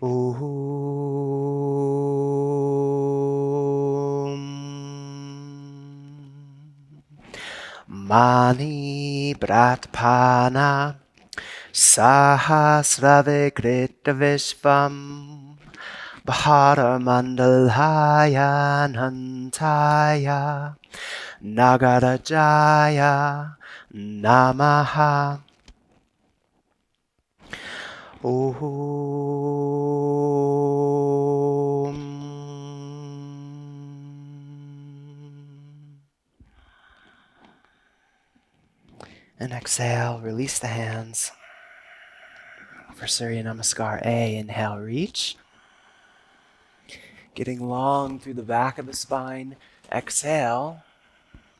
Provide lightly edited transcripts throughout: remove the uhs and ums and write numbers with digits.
Mani Bratpana Sahasravikrita Vishvam Bharamandalaya Nantaya Nagarajaya Namaha. And exhale, release the hands. For Surya Namaskar A, inhale, reach. Getting long through the back of the spine. Exhale,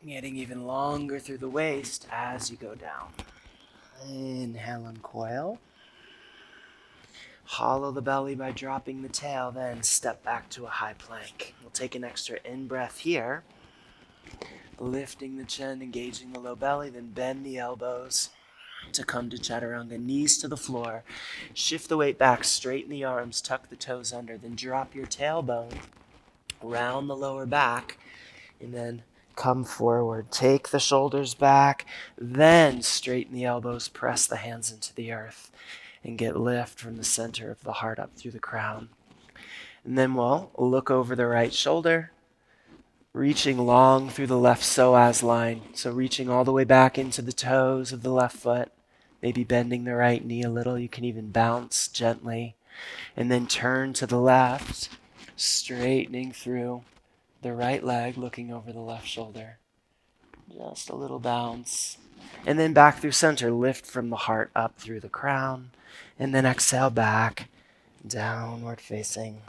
getting even longer through the waist as you go down. Inhale, uncoil. Hollow the belly by dropping the tail, then step back to a high plank. We'll take an extra in-breath here. Lifting the chin, engaging the low belly, then bend the elbows to come to chaturanga, knees to the floor. Shift the weight back, straighten the arms, tuck the toes under, then drop your tailbone, round the lower back, and then come forward. Take the shoulders back, then straighten the elbows, press the hands into the earth, and get lift from the center of the heart up through the crown. And then we'll look over the right shoulder, reaching long through the left psoas line. So reaching all the way back into the toes of the left foot, maybe bending the right knee a little. You can even bounce gently. And then turn to the left, straightening through the right leg, looking over the left shoulder. Just a little bounce. And then back through center, lift from the heart up through the crown. And then exhale back, downward facing.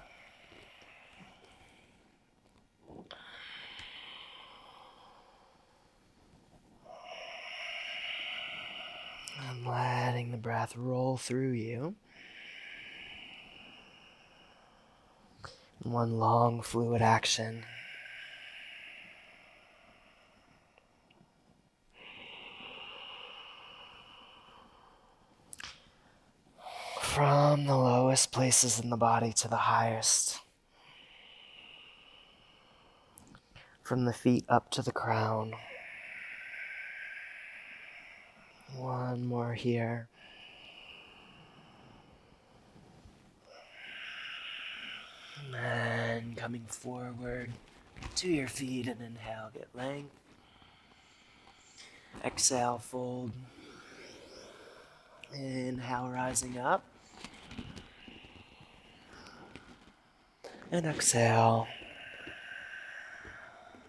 And letting the breath roll through you. One long fluid action. From the lowest places in the body to the highest. From the feet up to the crown. One more here. And then coming forward to your feet and inhale, get length. Exhale, fold. Inhale, rising up. And exhale,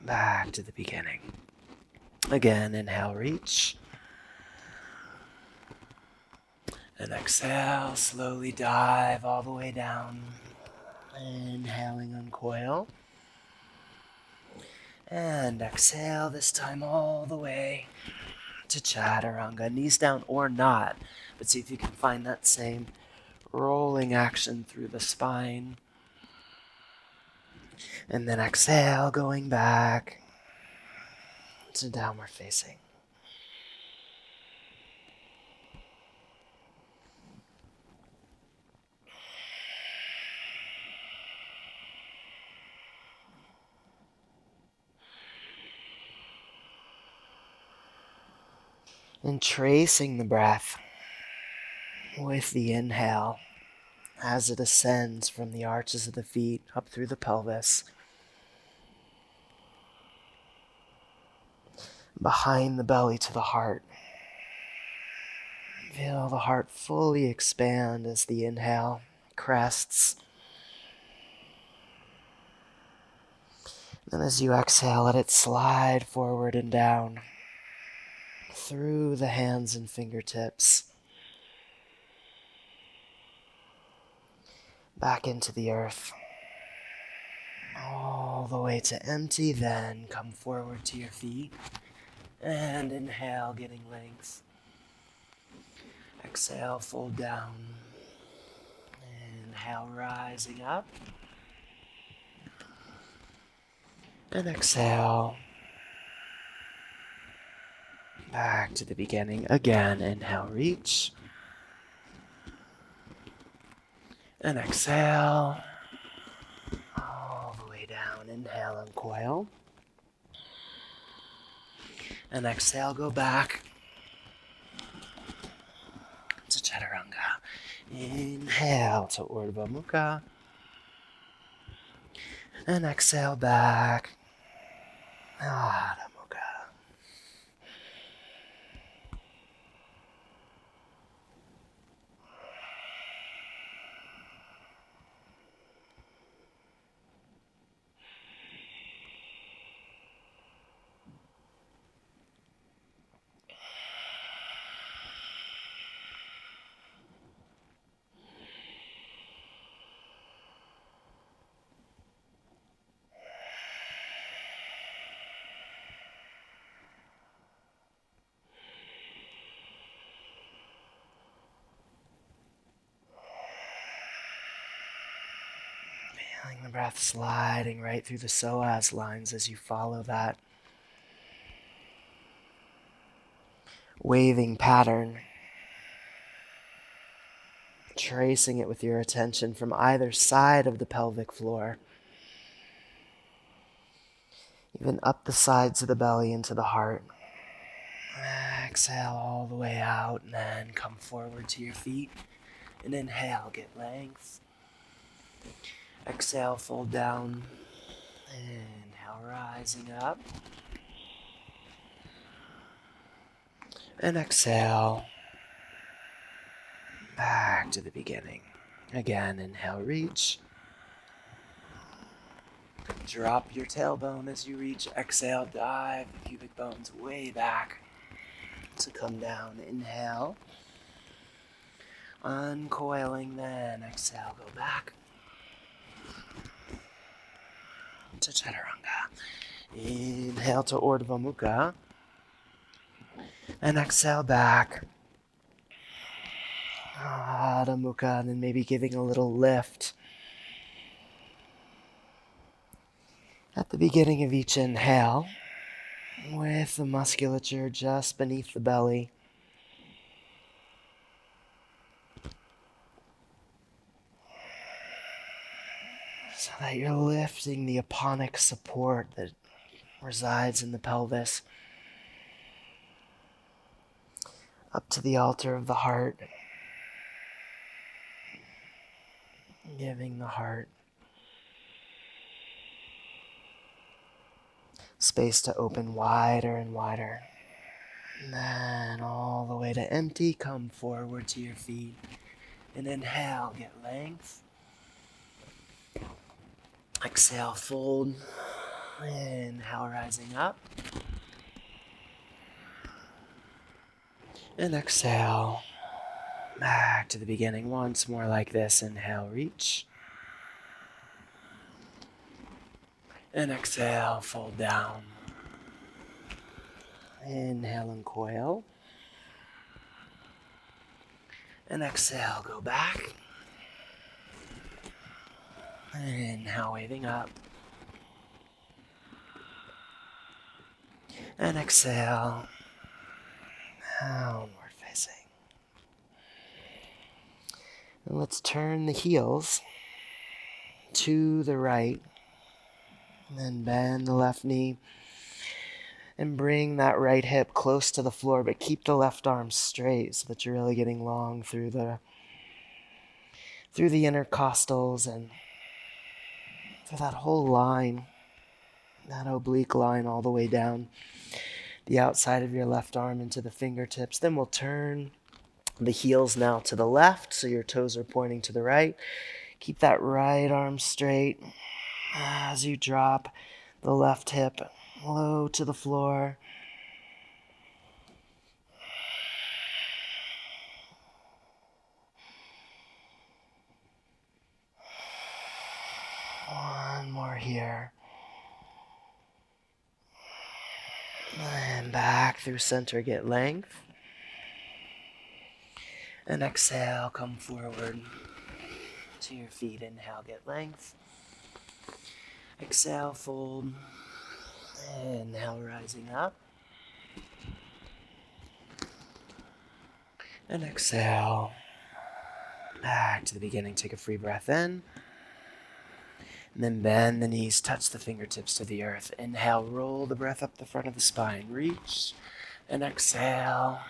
back to the beginning. Again, inhale, reach. And exhale, slowly dive all the way down. Inhaling, uncoil. And exhale, this time all the way to chaturanga. Knees down or not, but see if you can find that same rolling action through the spine. And then exhale, going back to downward facing. And tracing the breath with the inhale as it ascends from the arches of the feet up through the pelvis, behind the belly to the heart. Feel the heart fully expand as the inhale crests. Then as you exhale, let it slide forward and down through the hands and fingertips, back into the earth, all the way to empty. Then come forward to your feet and inhale, getting length. Exhale, fold down. Inhale, rising up. And exhale, back to the beginning. Again, inhale, reach. And exhale. All the way down. Inhale, uncoil. And exhale, go back to Chaturanga. Inhale to Urdhva Mukha. And exhale back. Adho Mukha. Feeling the breath sliding right through the psoas lines as you follow that waving pattern. Tracing it with your attention from either side of the pelvic floor. Even up the sides of the belly into the heart. Exhale all the way out and then come forward to your feet. And inhale, get length. Exhale, fold down. Inhale, rising up. And exhale. Back to the beginning. Again, inhale, reach. Drop your tailbone as you reach. Exhale, dive the pubic bones way back to come down. Inhale. Uncoiling, then exhale, go back to Chaturanga. Inhale to Urdhva Mukha. And exhale back. Adho Mukha, and then maybe giving a little lift at the beginning of each inhale with the musculature just beneath the belly. So that you're lifting the aponic support that resides in the pelvis up to the altar of the heart. Giving the heart space to open wider and wider. And then all the way to empty, come forward to your feet. And inhale, get length. Exhale, fold. Inhale, rising up. And exhale. Back to the beginning once more like this. Inhale, reach. And exhale, fold down. Inhale and coil. And exhale, go back. Inhale, waving up. And exhale. Downward facing. And let's turn the heels to the right. And then bend the left knee. And bring that right hip close to the floor, but keep the left arm straight so that you're really getting long through the intercostals and through that whole line, that oblique line all the way down the outside of your left arm into the fingertips. Then we'll turn the heels now to the left, so your toes are pointing to the right. Keep that right arm straight as you drop the left hip low to the floor. One more here. And back through center, get length. And exhale, come forward to your feet. Inhale, get length. Exhale, fold. Inhale, rising up. And exhale, Back to the beginning. Take a free breath in. And then bend the knees, touch the fingertips to the earth. Inhale, roll the breath up the front of the spine. Reach and exhale.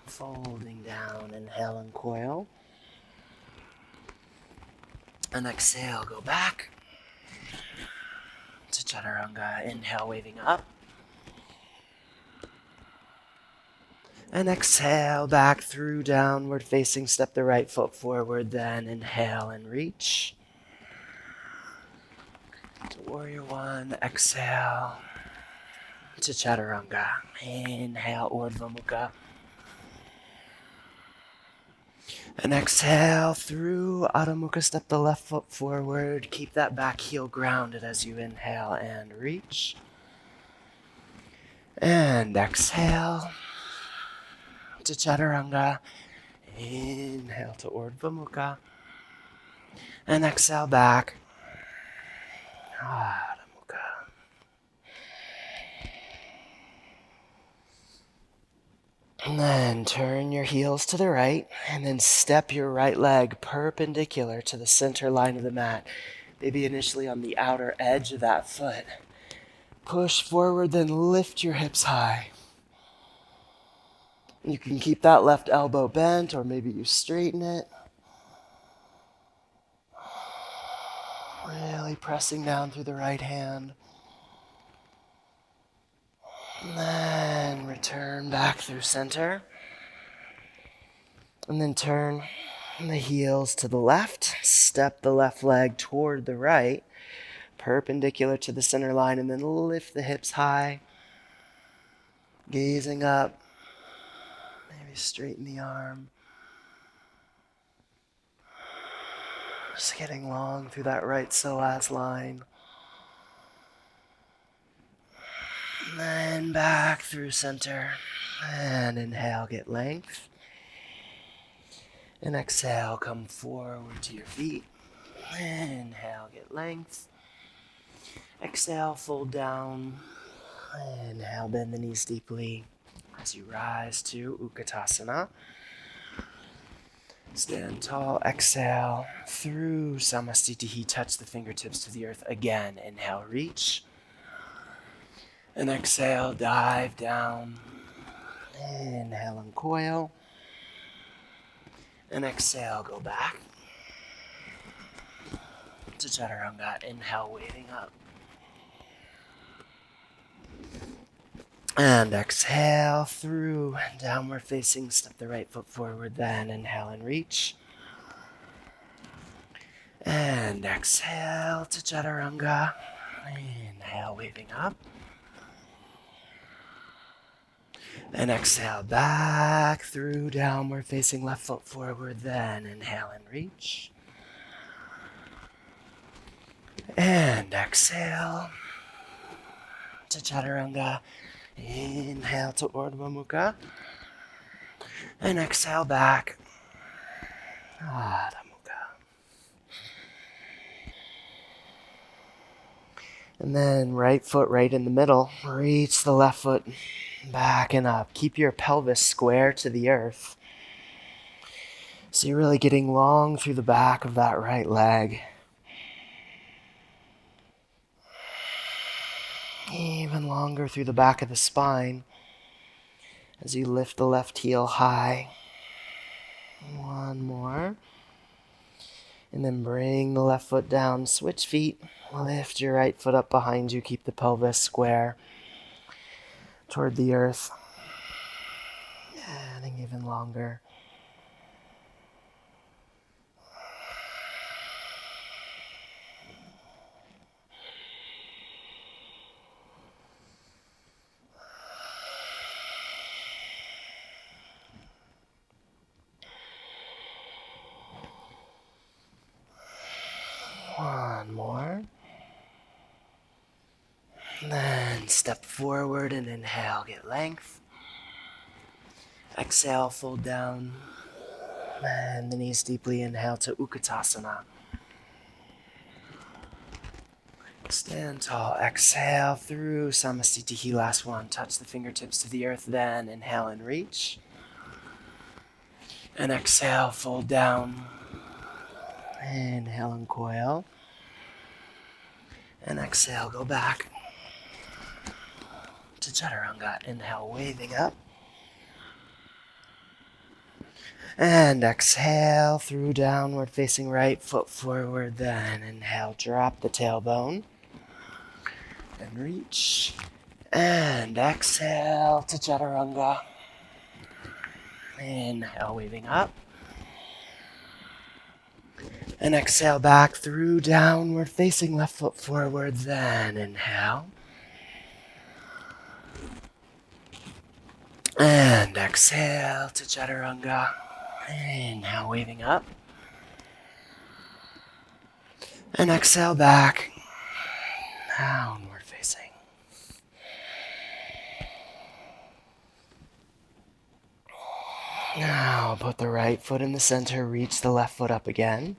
Folding down. Inhale and coil. And exhale, go back to chaturanga. Inhale, waving up. And exhale, back through downward facing. Step the right foot forward, then inhale and reach. To warrior one, exhale. To chaturanga. Inhale, Urdhva Mukha. And exhale through Adho Mukha. Step the left foot forward. Keep that back heel grounded as you inhale and reach. And exhale to chaturanga. Inhale to Urdhva Mukha. And exhale back. Adho Mukha. And then turn your heels to the right, and then step your right leg perpendicular to the center line of the mat. Maybe initially on the outer edge of that foot. Push forward, then lift your hips high. You can keep that left elbow bent, or maybe you straighten it. Really pressing down through the right hand. And then return back through center. And then turn the heels to the left. Step the left leg toward the right, perpendicular to the center line, and then lift the hips high. Gazing up. Maybe straighten the arm. Just getting long through that right psoas line. And then back through center. And inhale, get length. And exhale, come forward to your feet. Inhale, get length. Exhale, fold down. Inhale, bend the knees deeply as you rise to Utkatasana. Stand tall, exhale through Samastitihi. Touch the fingertips to the earth again. Inhale, reach. And exhale, dive down. Inhale and coil. And exhale, go back to chaturanga. Inhale, waving up. And exhale through downward facing. Step the right foot forward, then inhale and reach. And exhale to chaturanga. Inhale, waving up. And exhale back through downward facing, left foot forward, then inhale and reach. And exhale to chaturanga. Inhale to Urdhva Mukha. And exhale back. Adho Mukha. And then right foot right in the middle. Reach the left foot back and up. Keep your pelvis square to the earth. So you're really getting long through the back of that right leg. Even longer through the back of the spine as you lift the left heel high. One more. And then bring the left foot down. Switch feet. Lift your right foot up behind you. Keep the pelvis square toward the earth. Adding even longer. One more. Then step forward and inhale, get length. Exhale, fold down. Bend the knees deeply. Inhale to Utkatasana. Stand tall. Exhale through Samastitihi. Last one. Touch the fingertips to the earth. Then inhale and reach. And exhale, fold down. Inhale, uncoil. And exhale, go back to Chaturanga. Inhale, waving up. And exhale through downward facing right foot forward. Then inhale, drop the tailbone. And reach. And exhale to Chaturanga. Inhale, waving up. And exhale back through downward facing left foot forward. Then inhale. And exhale to Chaturanga. Inhale, waving up. And exhale back. Downward facing. Now put the right foot in the center, reach the left foot up again.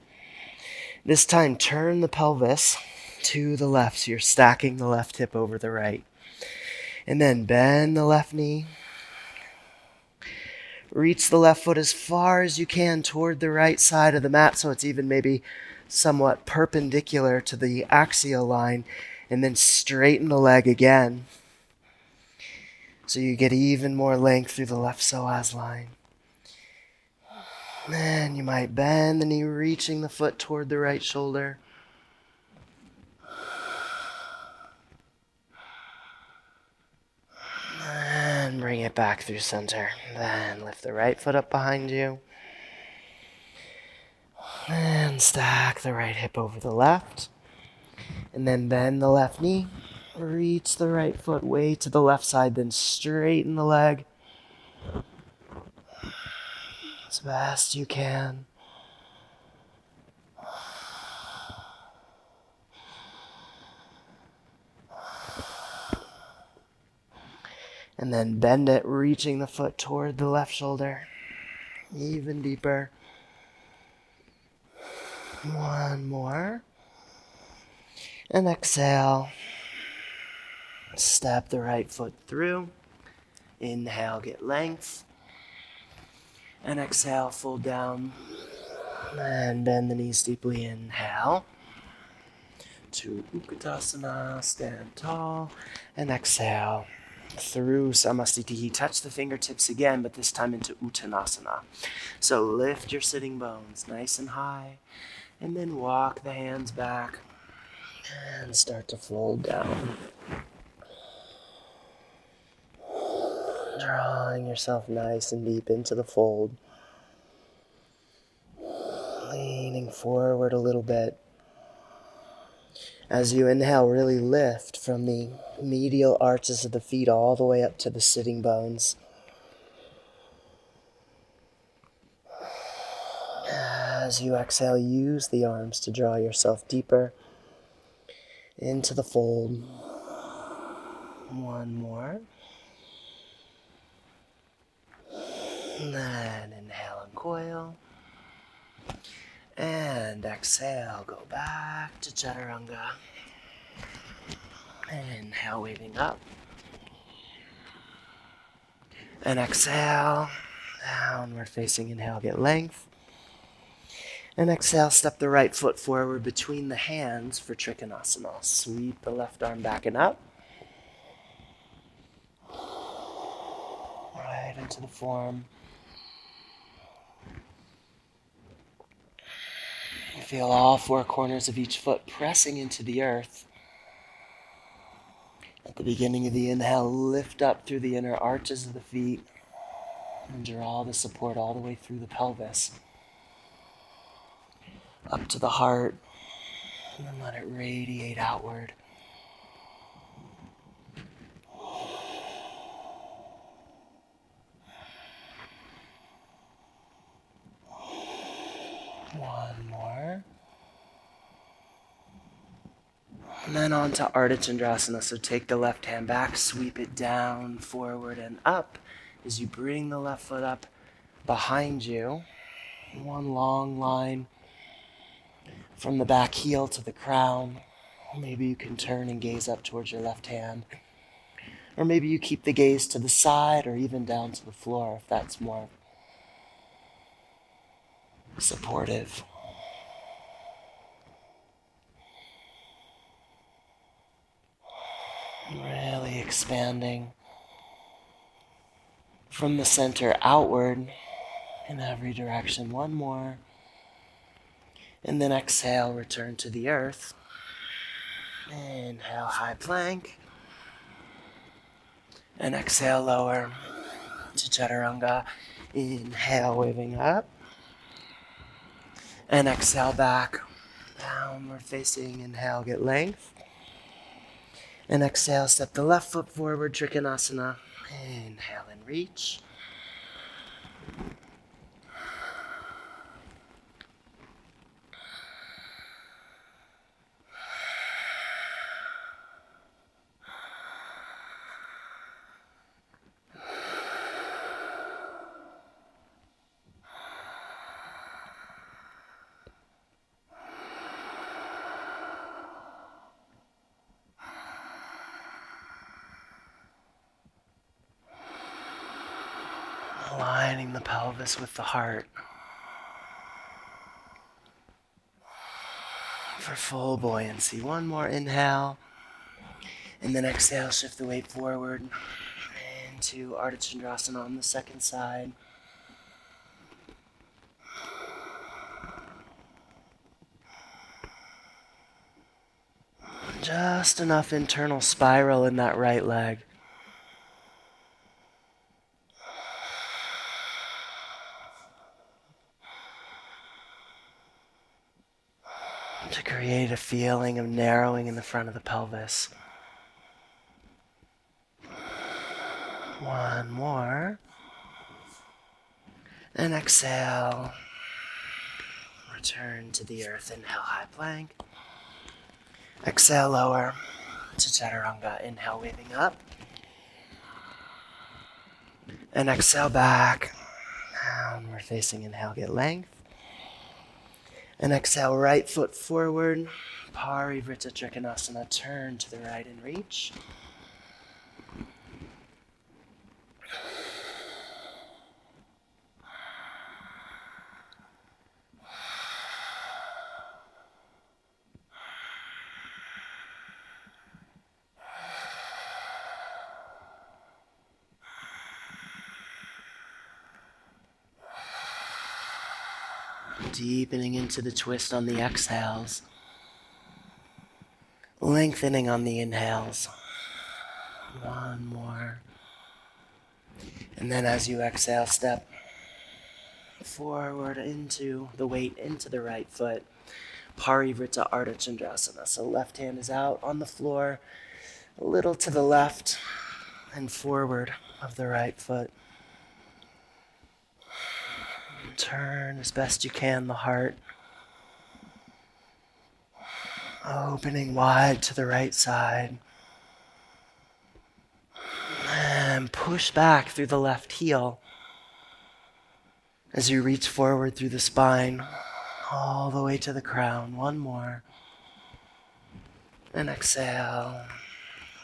This time turn the pelvis to the left, so you're stacking the left hip over the right. And then bend the left knee. Reach the left foot as far as you can toward the right side of the mat, so it's even maybe somewhat perpendicular to the axial line. And then straighten the leg again, so you get even more length through the left psoas line. Then you might bend the knee, reaching the foot toward the right shoulder. And bring it back through center. Then lift the right foot up behind you. And stack the right hip over the left. And then bend the left knee. Reach the right foot way to the left side. Then straighten the leg as best you can. And then bend it, reaching the foot toward the left shoulder. Even deeper. One more. And exhale. Step the right foot through. Inhale, get length. And exhale, fold down. And bend the knees deeply. Inhale. To Utkatasana, stand tall. And exhale. Through Samastitihi. Touch the fingertips again, but this time into Uttanasana. So lift your sitting bones nice and high. And then walk the hands back. And start to fold down. Drawing yourself nice and deep into the fold. Leaning forward a little bit. As you inhale, really lift from the medial arches of the feet all the way up to the sitting bones. As you exhale, use the arms to draw yourself deeper into the fold. One more. And then inhale and coil. And exhale, go back to Chaturanga. Inhale, waving up. And exhale, downward facing. Inhale, get length. And exhale, step the right foot forward between the hands for Trikonasana. Sweep the left arm back and up. Right into the form. Feel all four corners of each foot pressing into the earth. At the beginning of the inhale, lift up through the inner arches of the feet and draw the support all the way through the pelvis. Up to the heart, and then let it radiate outward. One more. And then on to Ardha Chandrasana. So take the left hand back, sweep it down, forward, and up as you bring the left foot up behind you. One long line from the back heel to the crown. Maybe you can turn and gaze up towards your left hand. Or maybe you keep the gaze to the side or even down to the floor if that's more supportive. Really expanding from the center outward in every direction. One more. And then exhale, return to the earth. Inhale, high plank. And exhale, lower to chaturanga. Inhale, waving up. And exhale, back. Downward facing. Inhale, get length. And exhale, step the left foot forward, Trikonasana. Inhale and reach. Aligning the pelvis with the heart for full buoyancy. One more inhale, and then exhale, shift the weight forward into Ardha Chandrasana on the second side. Just enough internal spiral in that right leg. To create a feeling of narrowing in the front of the pelvis. One more. And exhale. Return to the earth. Inhale, high plank. Exhale, lower to chaturanga. Inhale, waving up. And exhale, back. Downward facing. Inhale, get length. And exhale, right foot forward. Parivrtta Trikonasana. Turn to the right and reach. Deepening into the twist on the exhales. Lengthening on the inhales. One more. And then as you exhale, step forward into the weight, into the right foot. Parivrtta Ardha Chandrasana. So left hand is out on the floor, a little to the left and forward of the right foot. Turn as best you can the heart. Opening wide to the right side. And push back through the left heel as you reach forward through the spine all the way to the crown. One more. And exhale.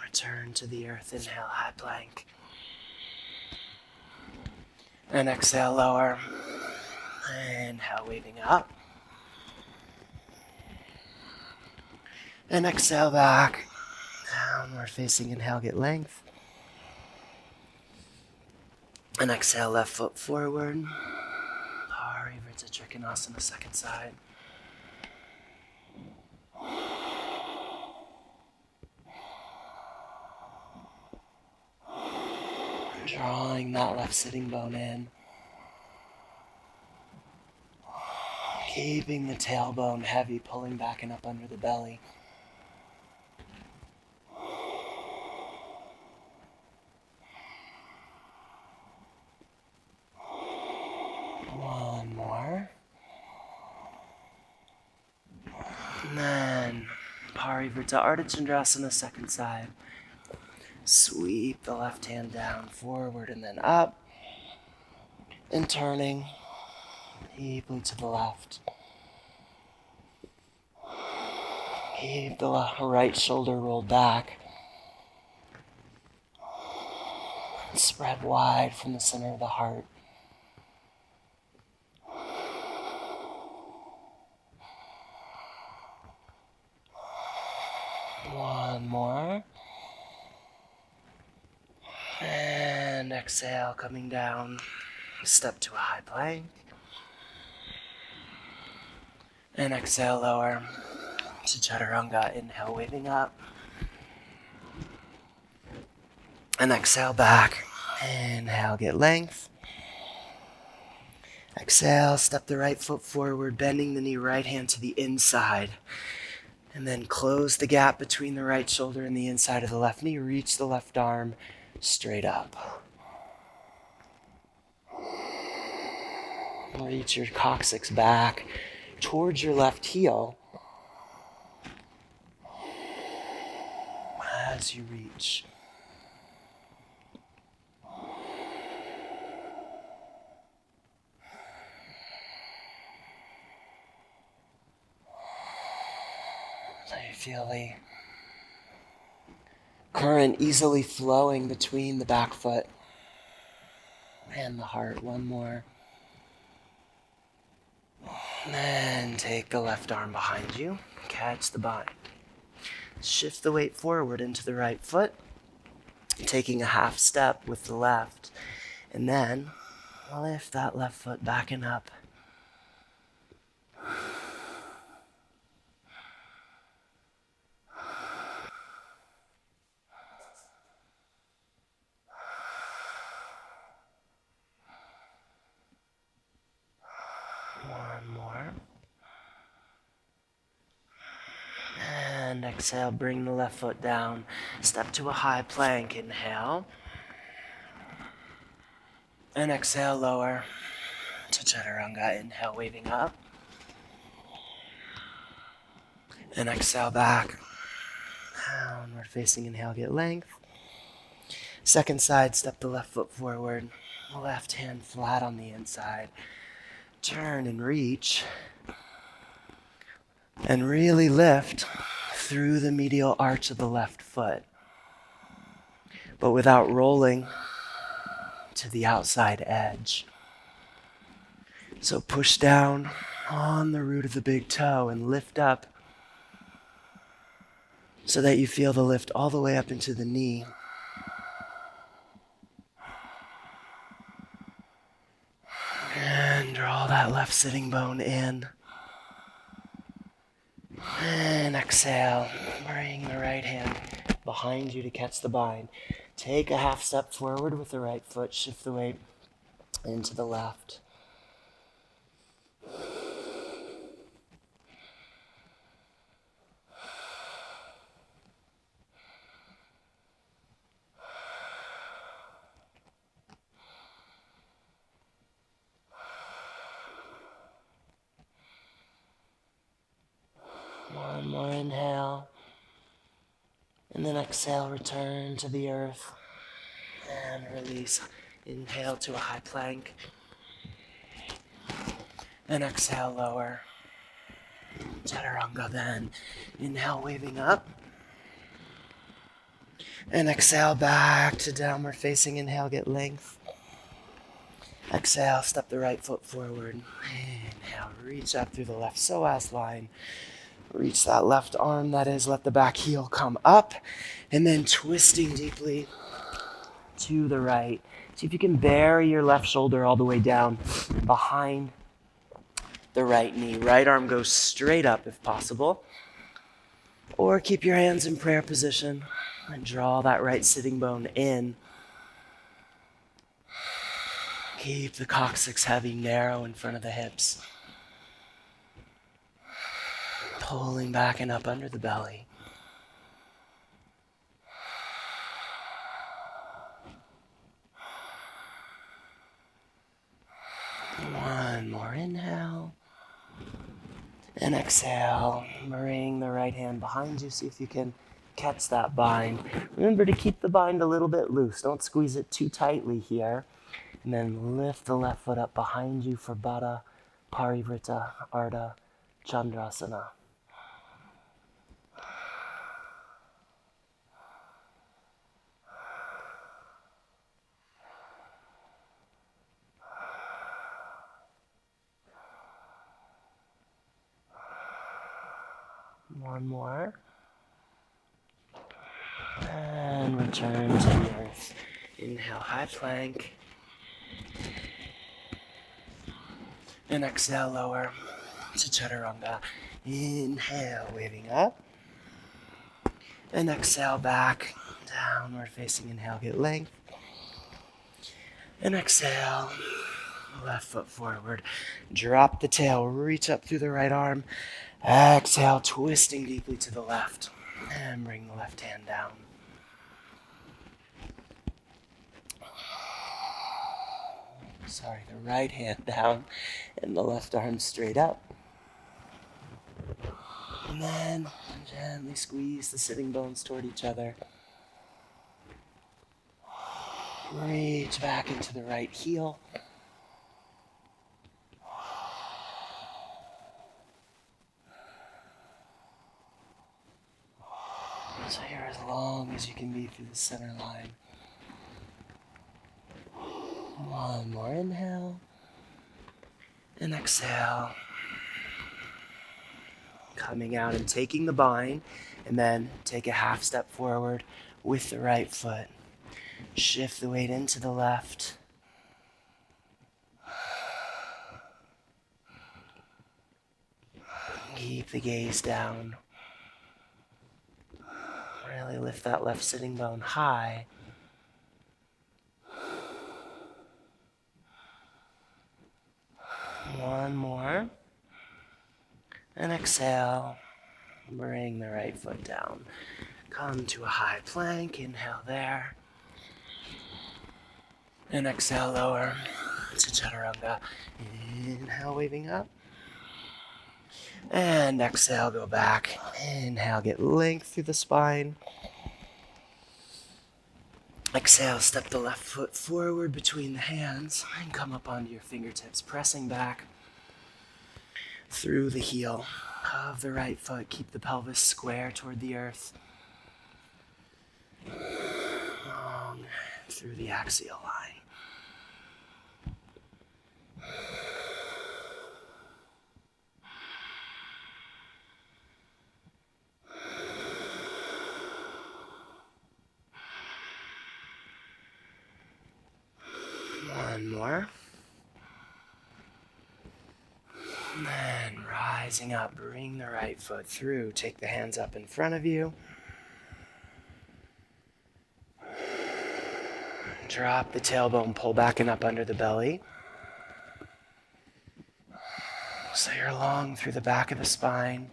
Return to the earth. Inhale, high plank. And exhale, lower. Inhale, waving up. And exhale, back. Downward facing. Inhale, get length. And exhale, left foot forward. Parivrtta Trikonasana, second side. Drawing that left sitting bone in. Keeping the tailbone heavy, pulling back and up under the belly. One more. And then Parivrtta Ardha Chandrasana, second side. Sweep the left hand down, forward and then up. And turning deeply to the left. Keep the right shoulder rolled back. And spread wide from the center of the heart. One more. exhale, coming down, step to a high plank. And exhale, lower to chaturanga. Inhale, waving up. And exhale, back. Inhale, get length. Exhale, step the right foot forward, bending the knee, right hand to the inside. And then close the gap between the right shoulder and the inside of the left knee. Reach the left arm straight up. Reach your coccyx back towards your left heel as you reach. So you feel the current easily flowing between the back foot and the heart. One more. And take the left arm behind you. Catch the bind. Shift the weight forward into the right foot, taking a half step with the left. And then lift that left foot back and up. One more. And exhale, bring the left foot down. Step to a high plank. Inhale. And exhale, lower to chaturanga. Inhale, waving up. And exhale, back. Downward facing. Inhale, get length. Second side, step the left foot forward. Left hand flat on the inside. Turn and reach. And really lift through the medial arch of the left foot, but without rolling to the outside edge. So push down on the root of the big toe and lift up so that you feel the lift all the way up into the knee. And draw that left sitting bone in. And exhale, bring the right hand behind you to catch the bind. Take a half step forward with the right foot, shift the weight into the left. One more inhale. And then exhale, return to the earth. And release. Inhale to a high plank. And exhale, lower. Chaturanga then. Inhale, waving up. And exhale, back to downward facing. Inhale, get length. Exhale, step the right foot forward. Inhale, reach up through the left psoas line. Reach that left arm, that is, let the back heel come up. And then twisting deeply to the right. See if you can bury your left shoulder all the way down behind the right knee. Right arm goes straight up if possible. Or keep your hands in prayer position and draw that right sitting bone in. Keep the coccyx heavy, narrow in front of the hips. Pulling back and up under the belly. One more inhale. And exhale. Bring the right hand behind you. See if you can catch that bind. Remember to keep the bind a little bit loose. Don't squeeze it too tightly here. And then lift the left foot up behind you for Baddha, Parivrtta, Ardha, Chandrasana. One more. And return to the earth. Inhale, high plank. And exhale, lower to chaturanga. Inhale, waving up. And exhale, back, downward facing. Inhale, get length. And exhale, left foot forward. Drop the tail, reach up through the right arm. Exhale, twisting deeply to the left. And bring the left hand down. Sorry, the right hand down and the left arm straight up. And then gently squeeze the sitting bones toward each other. Reach back into the right heel. So you're as long as you can be through the center line. One more inhale. And exhale. Coming out and taking the bind. And then take a half step forward with the right foot. Shift the weight into the left. Keep the gaze down. Really lift that left sitting bone high. One more. And exhale. Bring the right foot down. Come to a high plank. Inhale there. And exhale, lower to chaturanga. Inhale, waving up. And exhale, go back. Inhale, get length through the spine. Exhale, step the left foot forward between the hands and come up onto your fingertips, pressing back through the heel of the right foot. Keep the pelvis square toward the earth. Long through the axial line. One more. And then rising up, bring the right foot through. Take the hands up in front of you. Drop the tailbone, pull back and up under the belly. So you're long through the back of the spine.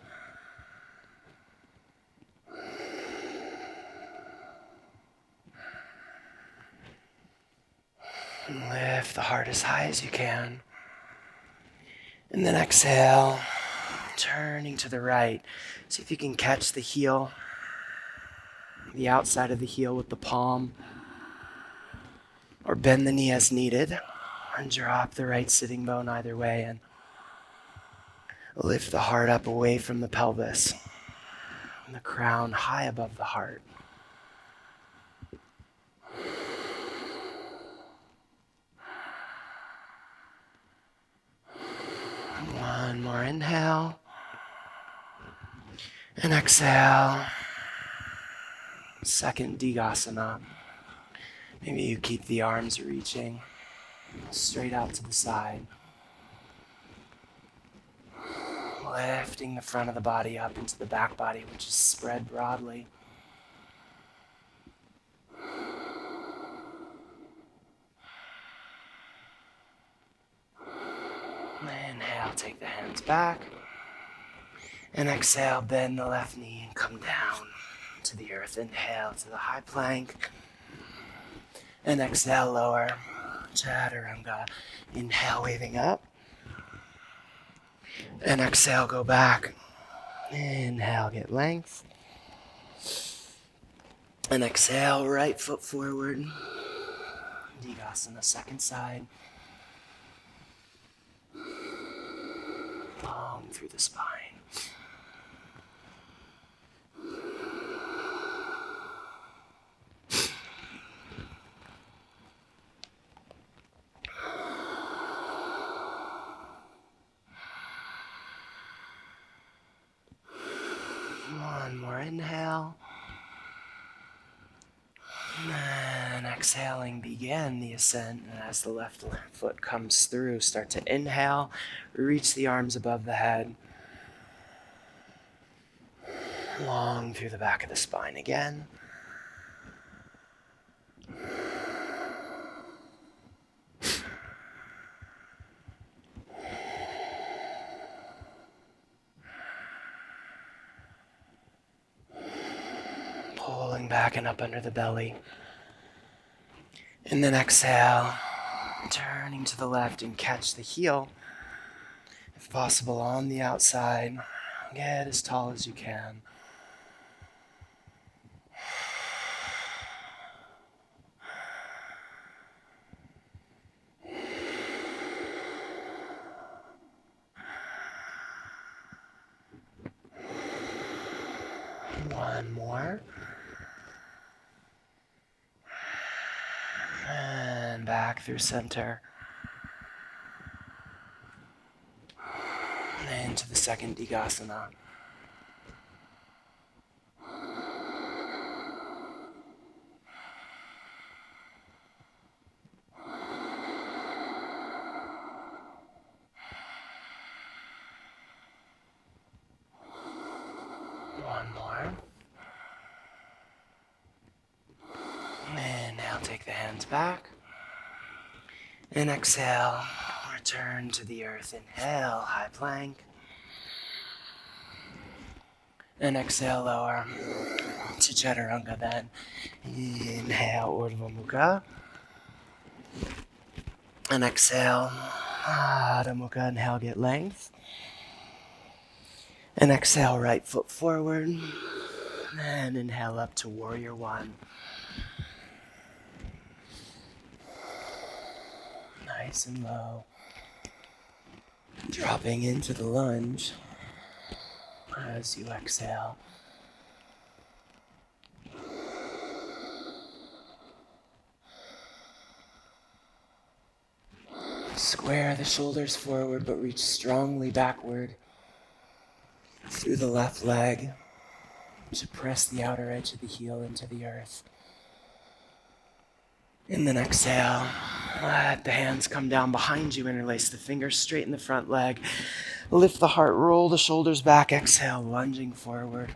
And lift the heart as high as you can. And then exhale, turning to the right. See if you can catch the heel, the outside of the heel with the palm, or bend the knee as needed, and drop the right sitting bone either way, and lift the heart up away from the pelvis, and the crown high above the heart. One more inhale. And exhale. Second Digasana. Maybe you keep the arms reaching straight out to the side. Lifting the front of the body up into the back body, which is spread broadly. Inhale, take the hands back. And exhale, bend the left knee and come down to the earth. Inhale to the high plank. And exhale, lower. Chaturanga. Inhale, waving up. And exhale, go back. Inhale, get length. And exhale, right foot forward. Digasana, second side. Long through the spine. One more inhale. And exhaling, begin the ascent. And as the left foot comes through, start to inhale, reach the arms above the head. Long through the back of the spine again. Pulling back and up under the belly. And then exhale, turning to the left and catch the heel. If possible, on the outside. Get as tall as you can. One more. And back through center. And into the second Digasana. One more. And now take the hands back. And exhale, return to the earth. Inhale, high plank. And exhale, lower to Chaturanga then. Inhale, Urdhva Mukha. And exhale, Adho Mukha. Inhale, get length. And exhale, right foot forward. And inhale up to Warrior One. Nice and low. Dropping into the lunge as you exhale. Square the shoulders forward, but reach strongly backward through the left leg to press the outer edge of the heel into the earth. And then exhale. Let the hands come down behind you. Interlace the fingers, straighten the front leg. Lift the heart, roll the shoulders back. Exhale, lunging forward.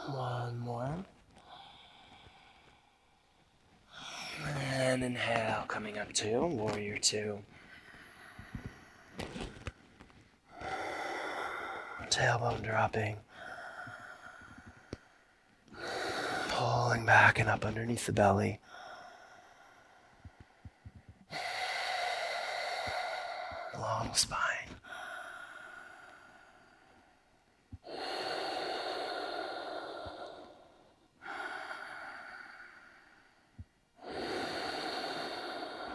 One more. And inhale, coming up to Warrior Two. Tailbone dropping. Pulling back and up underneath the belly. Long spine.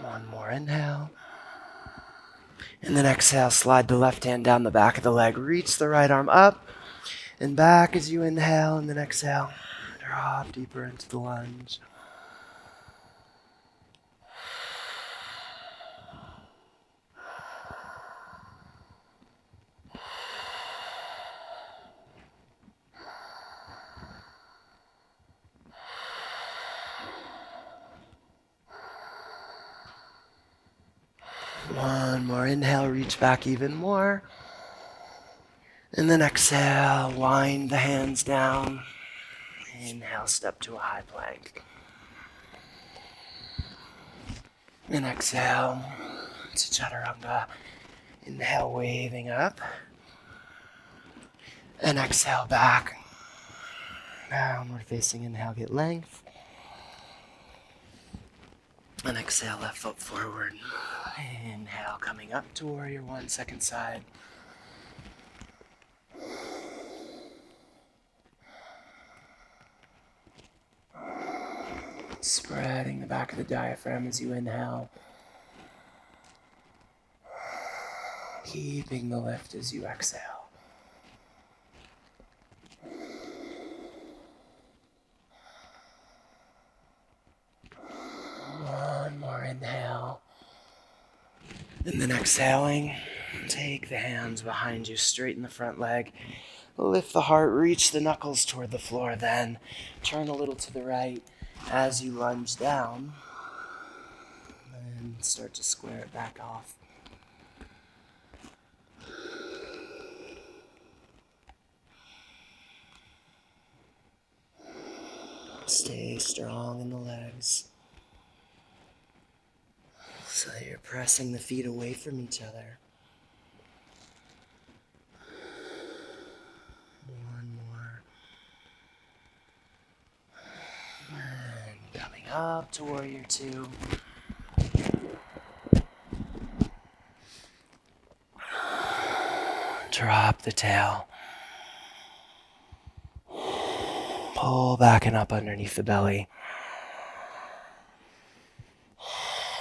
One more inhale. And then exhale, slide the left hand down the back of the leg. Reach the right arm up and back as you inhale, and then exhale. Drop deeper into the lunge. One more inhale, reach back even more. And then exhale, wind the hands down. Inhale, step to a high plank. And exhale to Chaturanga. Inhale, waving up. And exhale, back. Downward facing inhale, get length. And exhale, left foot forward. Inhale, coming up to Warrior One, second side. Spreading the back of the diaphragm as you inhale. Keeping the lift as you exhale. And then exhaling, take the hands behind you, straighten the front leg. Lift the heart, reach the knuckles toward the floor, then turn a little to the right as you lunge down. And start to square it back off. Stay strong in the legs. So you're pressing the feet away from each other. One more. And coming up to warrior two. Drop the tail. Pull back and up underneath the belly.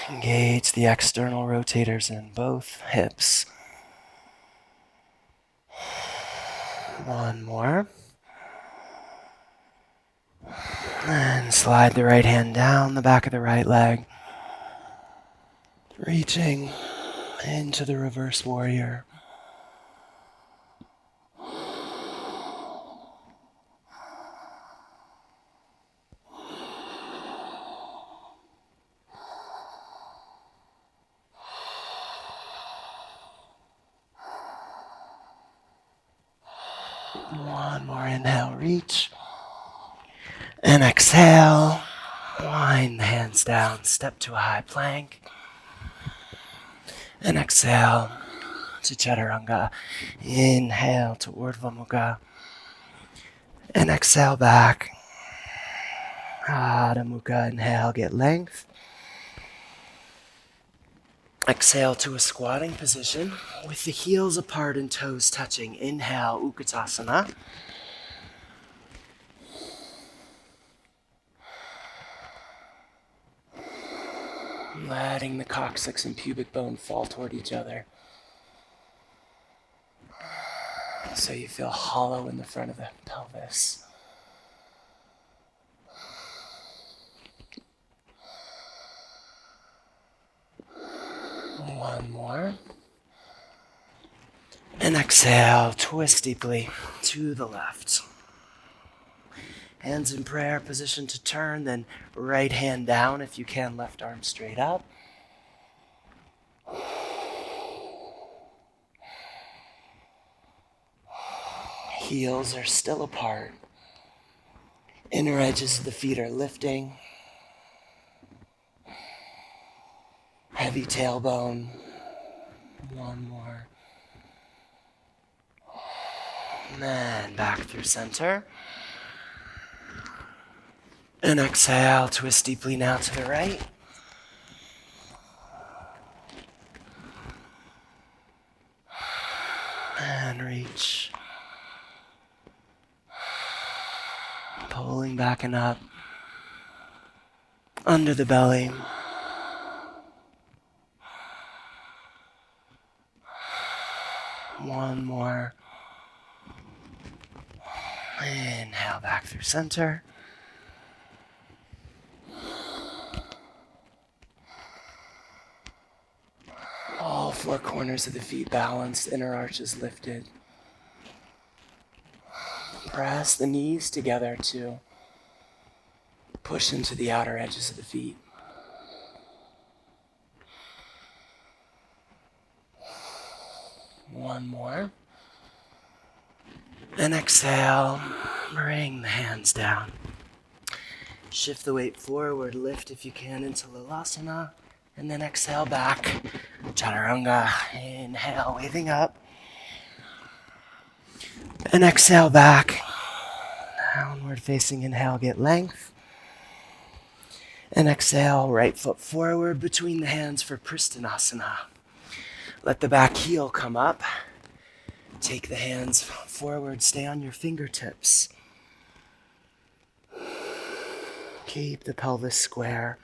Engage the external rotators in both hips. One more. And slide the right hand down the back of the right leg. Reaching into the reverse warrior. One more inhale, reach. And exhale, wind the hands down, step to a high plank. And exhale to chaturanga. Inhale to urdhva mukha. And exhale back. Adho Mukha, inhale, get length. Exhale to a squatting position with the heels apart and toes touching. Inhale, Utkatasana. Letting the coccyx and pubic bone fall toward each other. So you feel hollow in the front of the pelvis. One more. And exhale, twist deeply to the left. Hands in prayer, position to turn, then right hand down if you can, left arm straight up. Heels are still apart. Inner edges of the feet are lifting. Heavy tailbone. One more. And then back through center. And exhale, twist deeply now to the right. And reach. Pulling back and up. Under the belly. One more. Inhale back through center. All four corners of the feet balanced, inner arches lifted. Press the knees together to push into the outer edges of the feet. One more. And exhale, bring the hands down. Shift the weight forward, lift if you can into Lalasana, and then exhale back. Chaturanga, inhale, waving up. And exhale back. Downward facing inhale, get length. And exhale, right foot forward between the hands for Pristinasana. Let the back heel come up. Take the hands forward, stay on your fingertips. Keep the pelvis square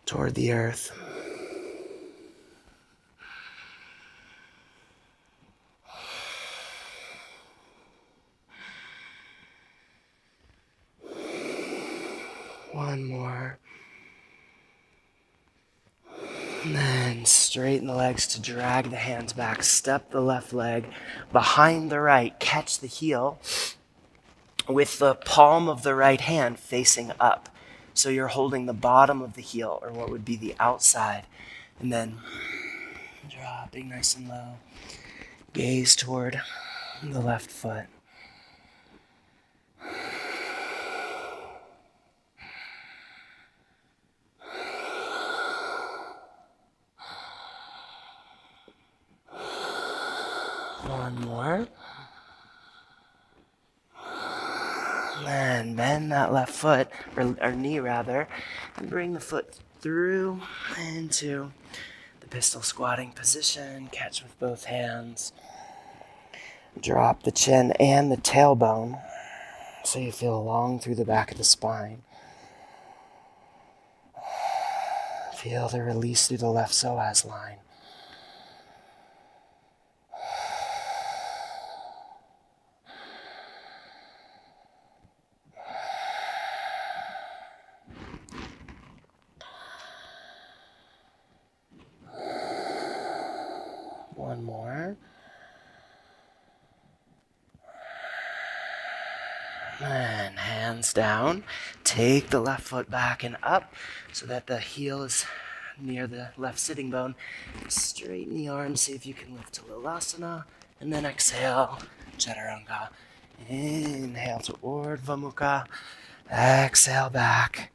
toward the earth. One more. And then straighten the legs to drag the hands back. Step the left leg behind the right. Catch the heel with the palm of the right hand facing up. So you're holding the bottom of the heel, or what would be the outside. And then dropping nice and low. Gaze toward the left foot. One more. And bend that left foot, or knee rather, and bring the foot through into the pistol squatting position. Catch with both hands. Drop the chin and the tailbone so you feel long through the back of the spine. Feel the release through the left psoas line. One more. And hands down. Take the left foot back and up so that the heel is near the left sitting bone. Straighten the arms, see if you can lift to Lilasana. And then exhale, Chaturanga. Inhale to Urdhva Mukha. Exhale back.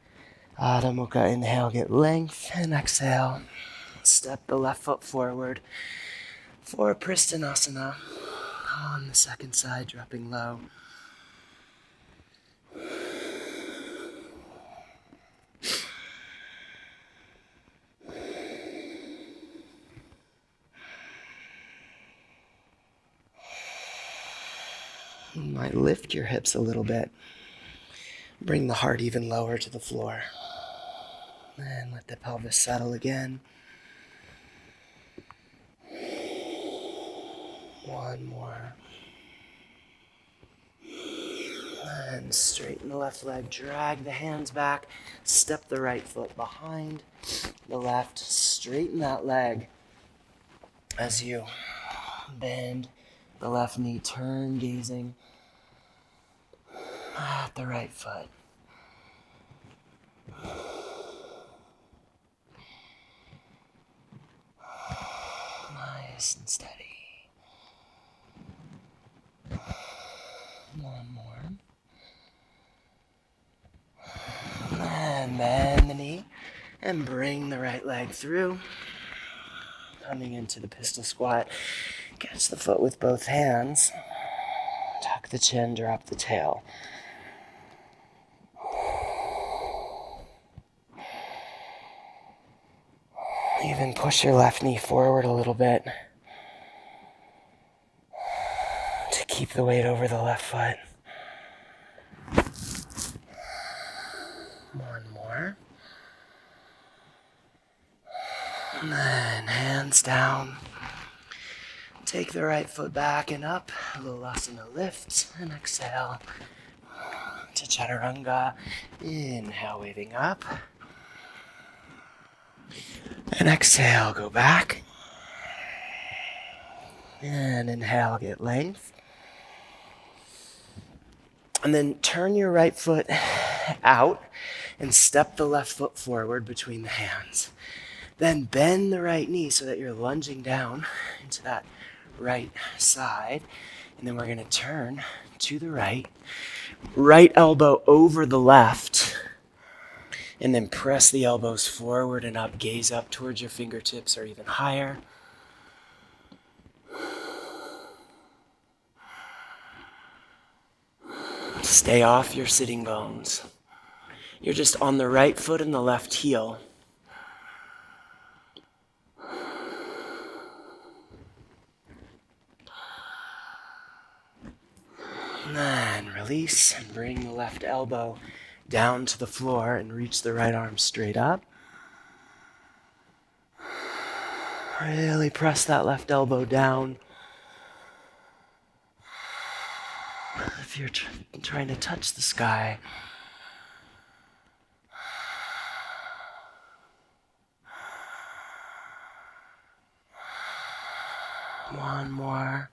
Adho Mukha. Inhale, get length. And exhale. Step the left foot forward for Pristinasana. On the second side, dropping low. You might lift your hips a little bit. Bring the heart even lower to the floor. And let the pelvis settle again. One more. And straighten the left leg. Drag the hands back. Step the right foot behind the left. Straighten that leg as you bend the left knee. Turn gazing at the right foot. Nice and steady. One more. And bend the knee and bring the right leg through. Coming into the pistol squat. Catch the foot with both hands. Tuck the chin, drop the tail. Even push your left knee forward a little bit to keep the weight over the left foot. One more. And then hands down. Take the right foot back and up. Lilasana lifts and exhale to Chaturanga. Inhale, waving up. And exhale, go back. And inhale, get length. And then turn your right foot out and step the left foot forward between the hands. Then bend the right knee so that you're lunging down into that right side. And then we're going to turn to the right. Right elbow over the left. And then press the elbows forward and up. Gaze up towards your fingertips or even higher. Stay off your sitting bones. You're just on the right foot and the left heel. And then release and bring the left elbow down to the floor and reach the right arm straight up. Really press that left elbow down. If you're trying to touch the sky. One more.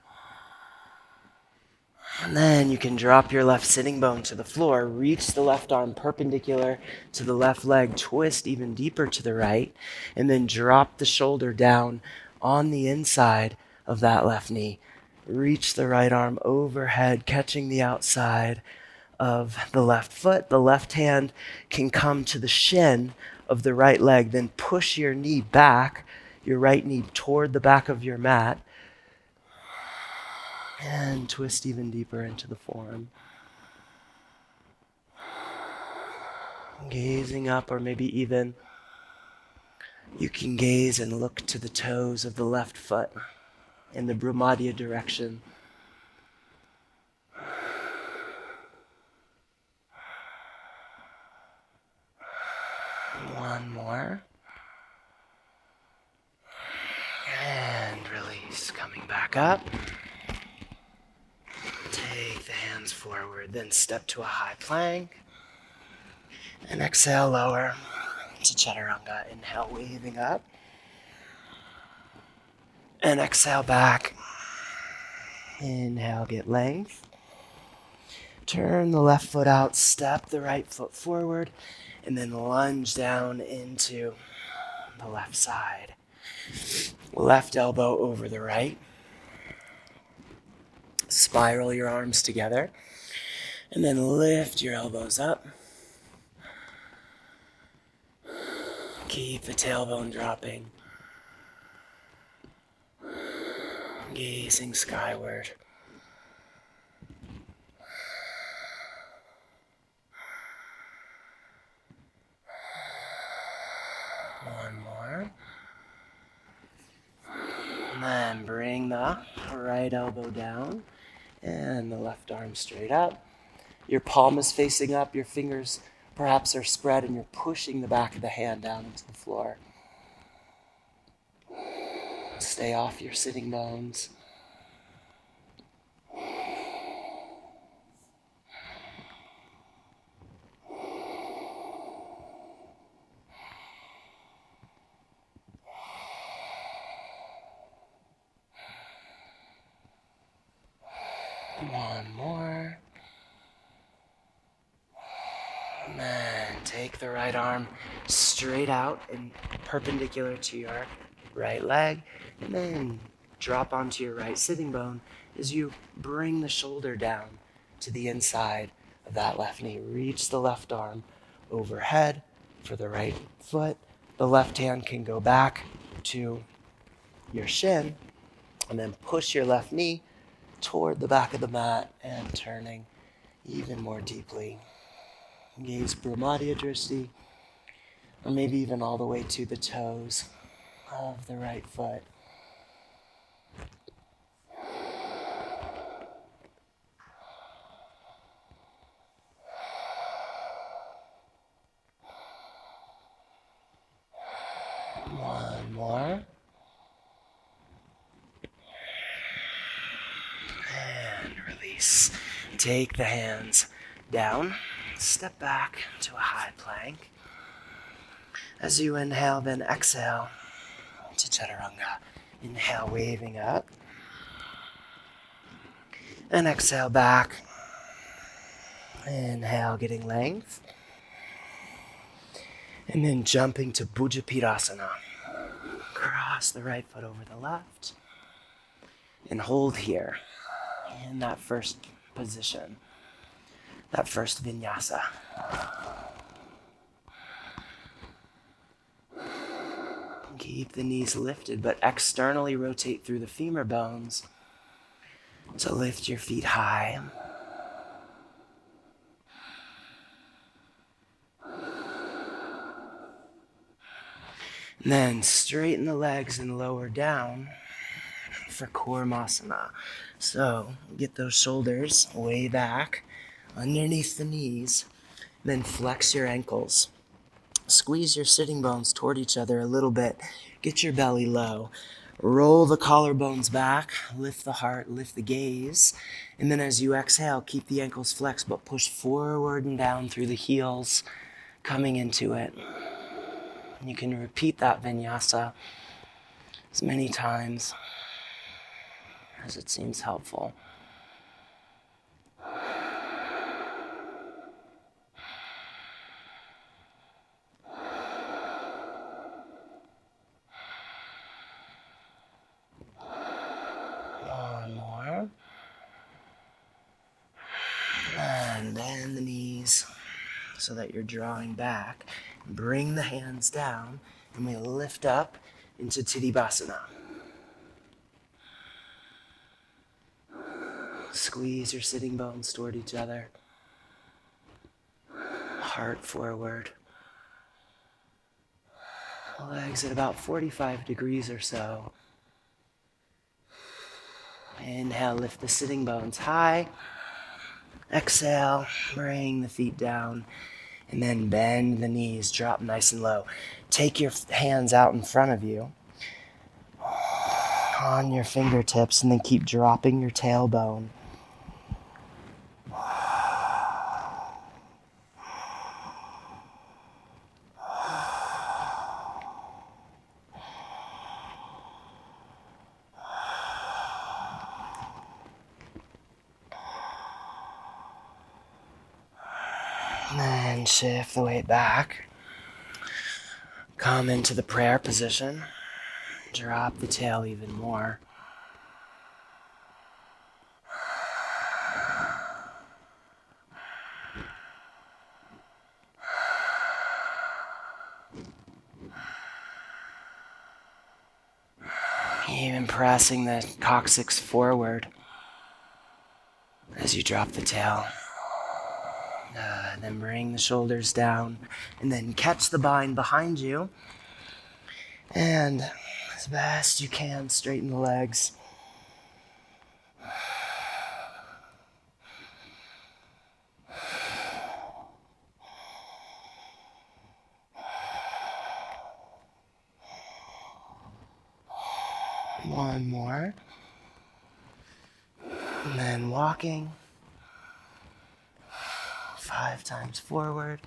And then you can drop your left sitting bone to the floor, reach the left arm perpendicular to the left leg, twist even deeper to the right, and then drop the shoulder down on the inside of that left knee. Reach the right arm overhead, catching the outside of the left foot. The left hand can come to the shin of the right leg, then push your knee back, your right knee toward the back of your mat, and twist even deeper into the form. Gazing up, or maybe even you can gaze and look to the toes of the left foot in the Brahmadya direction. One more. And release. Coming back up. Take the hands forward, then step to a high plank. And exhale, lower to Chaturanga. Inhale, waving up. And exhale back. Inhale, get length. Turn the left foot out, step the right foot forward, and then lunge down into the left side. Left elbow over the right. Spiral your arms together, and then lift your elbows up. Keep the tailbone dropping. Gazing skyward. One more. And then bring the right elbow down and the left arm straight up. Your palm is facing up, your fingers perhaps are spread, and you're pushing the back of the hand down into the floor. Stay off your sitting bones. One more. And then take the right arm straight out and perpendicular to your right leg, and then drop onto your right sitting bone as you bring the shoulder down to the inside of that left knee. Reach the left arm overhead for the right foot. The left hand can go back to your shin, and then push your left knee toward the back of the mat and turning even more deeply. Gaze Brahmadya Drishti, or maybe even all the way to the toes of the right foot. One more. And release. Take the hands down. Step back to a high plank. As you inhale, then exhale to Chaturanga. Inhale, waving up. And exhale back. Inhale, getting length. And then jumping to Bhujapirasana. Cross the right foot over the left. And hold here in that first position, that first vinyasa. Keep the knees lifted, but externally rotate through the femur bones to lift your feet high. And then straighten the legs and lower down for Kurmasana. So get those shoulders way back underneath the knees, then flex your ankles. Squeeze your sitting bones toward each other a little bit. Get your belly low. Roll the collarbones back, lift the heart, lift the gaze. And then as you exhale, keep the ankles flexed, but push forward and down through the heels, coming into it. And you can repeat that vinyasa as many times as it seems helpful. One more. And bend the knees so that you're drawing back. Bring the hands down, and we lift up into Tadasana. Squeeze your sitting bones toward each other. Heart forward. Legs at about 45 degrees or so. Inhale, lift the sitting bones high. Exhale, bring the feet down. And then bend the knees, drop nice and low. Take your hands out in front of you on your fingertips, and then keep dropping your tailbone. And then shift the weight back. Come into the prayer position. Drop the tail even more. Even pressing the coccyx forward as you drop the tail. Then bring the shoulders down, and then catch the bind behind you. And as best you can, straighten the legs. One more. And then walking 5 times forward.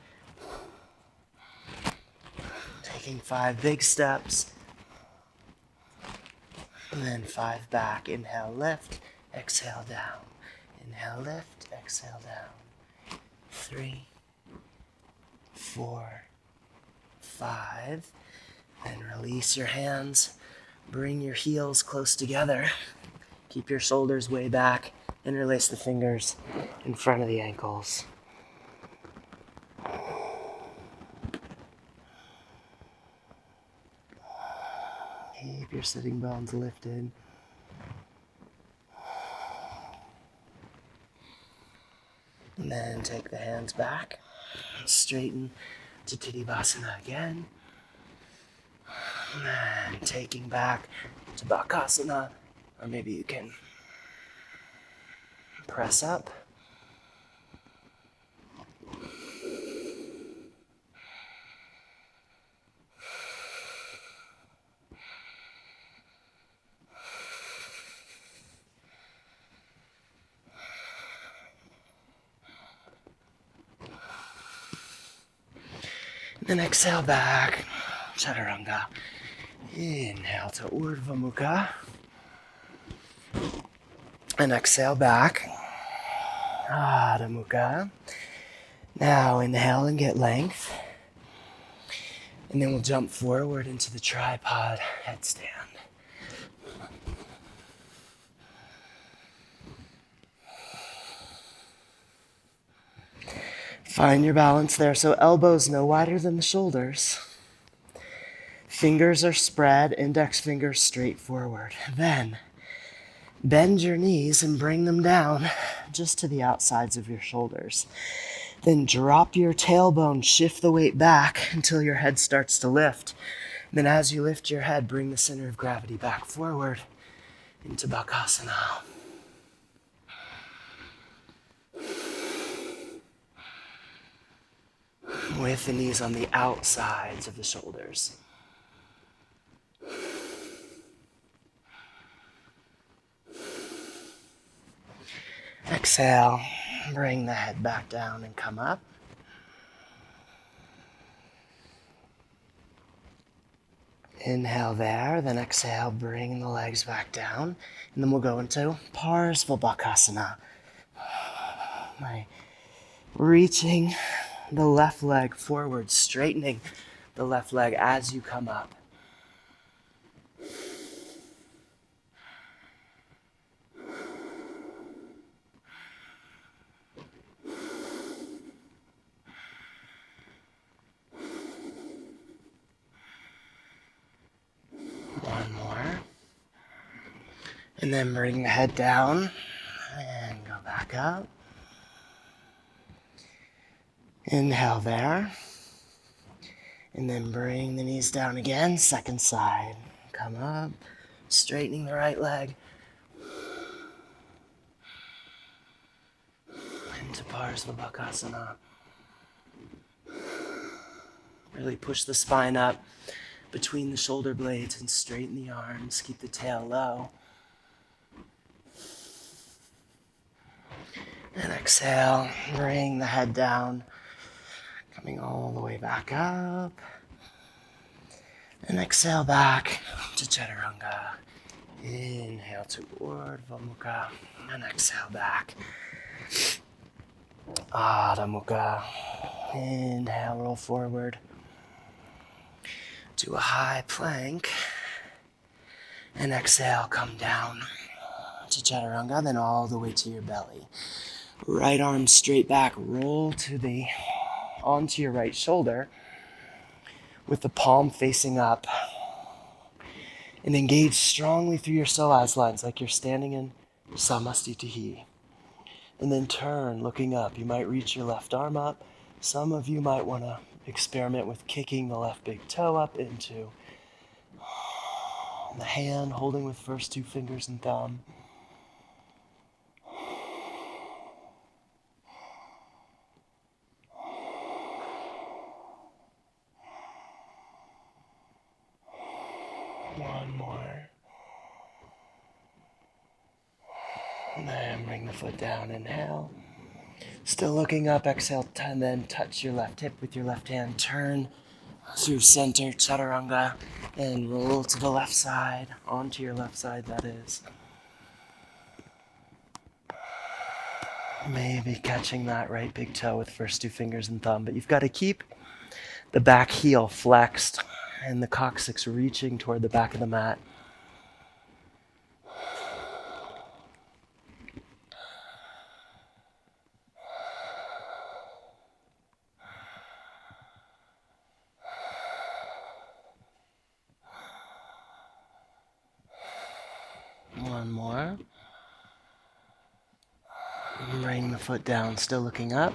Taking 5 big steps. And then 5 back. Inhale, lift. Exhale, down. Inhale, lift. Exhale, down. 3, 4, 5. Then release your hands. Bring your heels close together. Keep your shoulders way back. Interlace the fingers in front of the ankles. Keep your sitting bones lifted. And then take the hands back. Straighten to Tadasana again. And then taking back to Bakasana. Or maybe you can press up. Then exhale back, Chaturanga. Inhale to Urdhva Mukha. And exhale back, Adho Mukha. Now inhale and get length. And then we'll jump forward into the tripod headstand. Find your balance there. So elbows no wider than the shoulders. Fingers are spread, index fingers straight forward. Then bend your knees and bring them down just to the outsides of your shoulders. Then drop your tailbone, shift the weight back until your head starts to lift. Then as you lift your head, bring the center of gravity back forward into Bakasana. With the knees on the outsides of the shoulders. Exhale, bring the head back down and come up. Inhale there, then exhale, bring the legs back down. And then we'll go into Parsvabhakasana. Reaching the left leg forward, straightening the left leg as you come up. One more. And then bring the head down and go back up. Inhale there. And then bring the knees down again, second side. Come up, straightening the right leg. Into Parsvabhakasana. Really push the spine up between the shoulder blades and straighten the arms. Keep the tail low. And exhale, bring the head down. Coming all the way back up. And exhale back to Chaturanga. Inhale to Urdhva Mukha. And exhale back. Adha Mukha. Inhale, roll forward. Do a high plank. And exhale, come down to Chaturanga, then all the way to your belly. Right arm straight back, roll onto your right shoulder with the palm facing up. And engage strongly through your psoas lines like you're standing in Samastitihi. And then turn, looking up. You might reach your left arm up. Some of you might want to experiment with kicking the left big toe up into the hand, holding with first two fingers and thumb. One more. And then bring the foot down, inhale. Still looking up, exhale, and then touch your left hip with your left hand. Turn through center, Chaturanga, and roll to the left side, onto your left side, that is. Maybe catching that right big toe with first two fingers and thumb, but you've got to keep the back heel flexed and the coccyx reaching toward the back of the mat. One more. Bring the foot down, still looking up.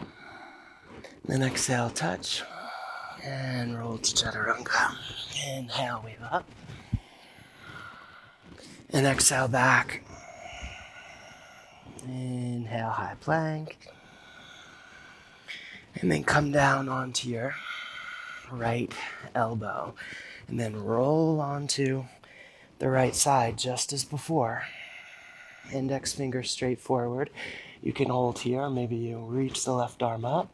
Then exhale, touch. And roll to Chaturanga. Inhale, wave up. And exhale back. Inhale, high plank. And then come down onto your right elbow. And then roll onto the right side just as before. Index finger straight forward. You can hold here. Maybe you reach the left arm up.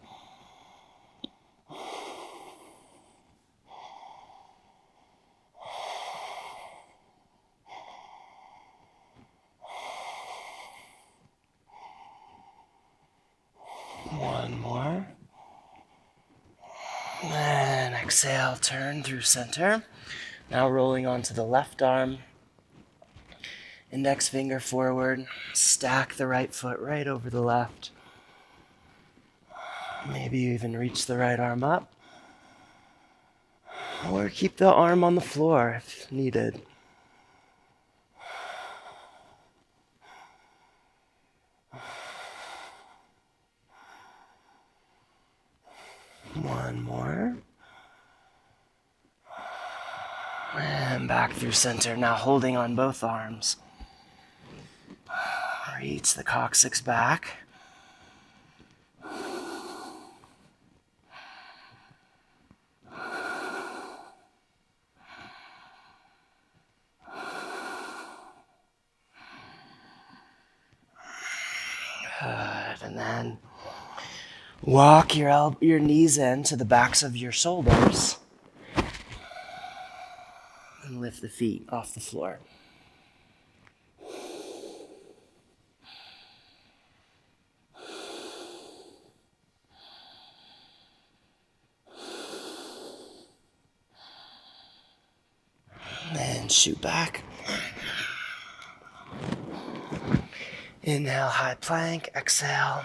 One more. And exhale, turn through center. Now rolling onto the left arm. Index finger forward. Stack the right foot right over the left. Maybe you even reach the right arm up. Or keep the arm on the floor if needed. One more. And back through center. Now holding on both arms. Reach the coccyx back. Good. And then walk your knees in to the backs of your shoulders. and lift the feet off the floor. And shoot back. Inhale, high plank. Exhale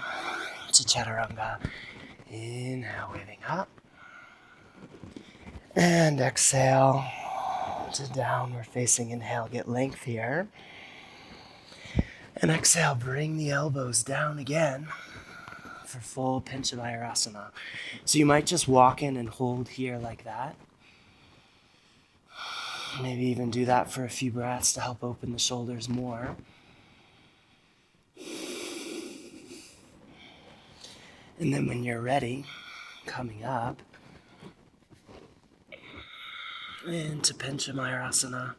to chaturanga. Inhale, waving up. And exhale to downward facing. Inhale, get length here. And exhale, bring the elbows down again for full Panchamayurasana. So you might just walk in and hold here like that. Maybe even do that for a few breaths to help open the shoulders more. And then when you're ready, coming up into Panchamayurasana.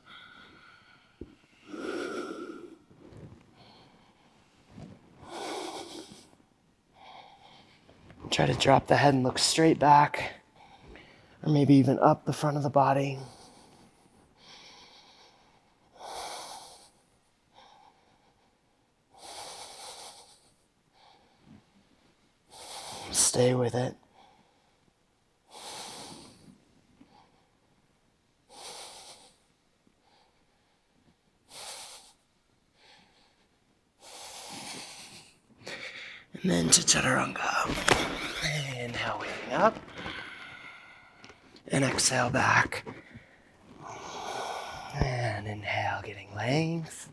Try to drop the head and look straight back, or maybe even up the front of the body. Stay with it. And then to chaturanga. Inhale, waving up. And exhale back. And inhale, getting length.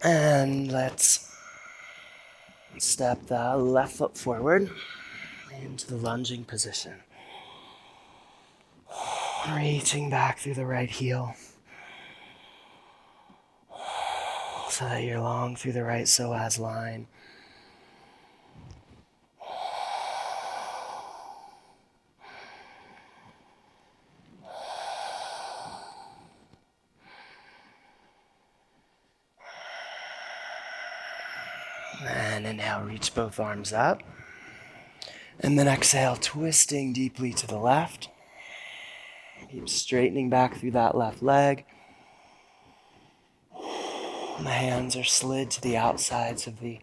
And let's step the left foot forward into the lunging position. Reaching back through the right heel so that you're long through the right psoas line. And inhale, reach both arms up. And then exhale, twisting deeply to the left. Keep straightening back through that left leg. And the hands are slid to the outsides of the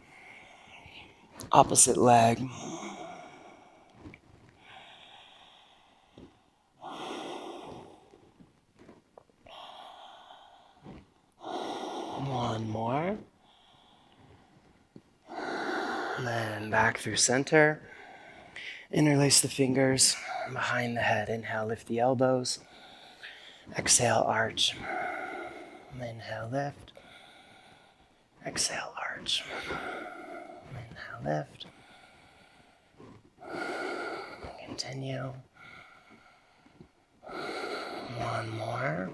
opposite leg. One more. And then back through center. Interlace the fingers behind the head. Inhale, lift the elbows. Exhale, arch. Inhale, lift. Exhale, arch. Inhale, lift. Continue. One more.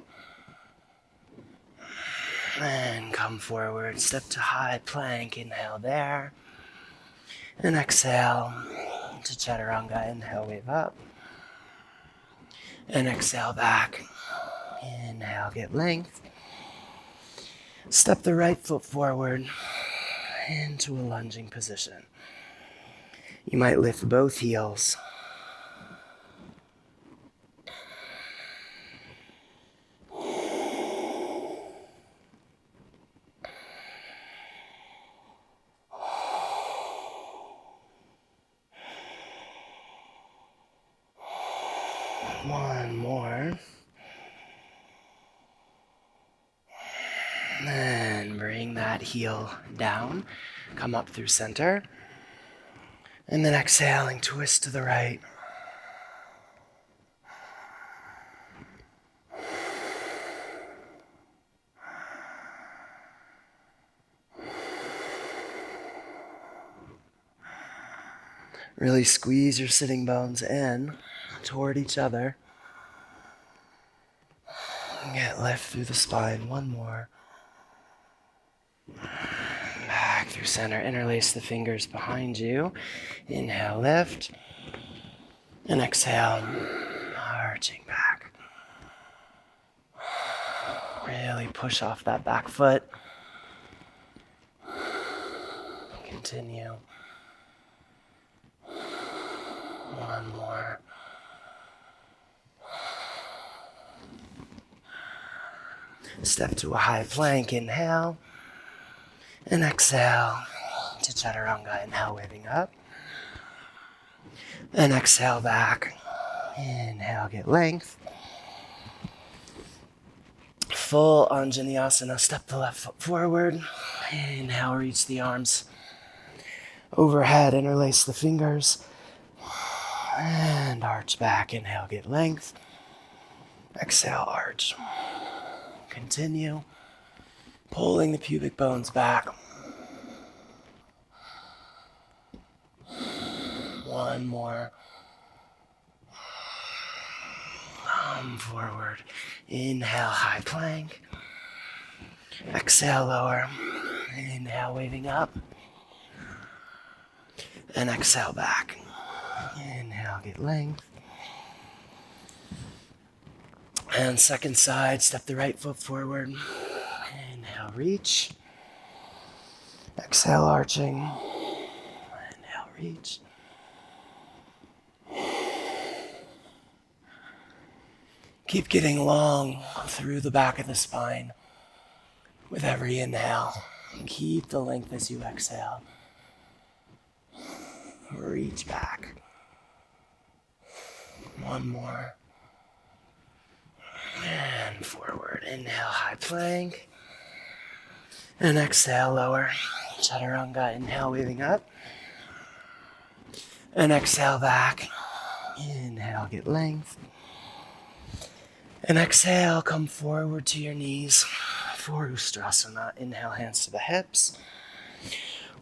And come forward. Step to high plank. Inhale there. And exhale to chaturanga. Inhale, wave up. And exhale back. Inhale, get length. Step the right foot forward into a lunging position. You might lift both heels. One more. And bring that heel down. Come up through center. And then exhaling, twist to the right. Really squeeze your sitting bones in toward each other. Get lift through the spine. One more. Back through center. Interlace the fingers behind you. Inhale, lift. And exhale, arching back. Really push off that back foot. Continue. One more. Step to a high plank, inhale. And exhale to chaturanga, inhale, waving up. And exhale back. Inhale, get length. Full Anjaneyasana, step the left foot forward. Inhale, reach the arms overhead, interlace the fingers. And arch back, inhale, get length. Exhale, arch. Continue, pulling the pubic bones back. One more. Come forward. Inhale, high plank. Exhale, lower. Inhale, waving up. And exhale, back. Inhale, get length. And second side, step the right foot forward. Inhale, reach. Exhale, arching. Inhale, reach. Keep getting long through the back of the spine with every inhale. Keep the length as you exhale. Reach back. One more. And forward. Inhale, high plank. And exhale, lower. Chaturanga, inhale, waving up. And exhale, back. Inhale, get length. And exhale, come forward to your knees for Ustrasana. Inhale, hands to the hips.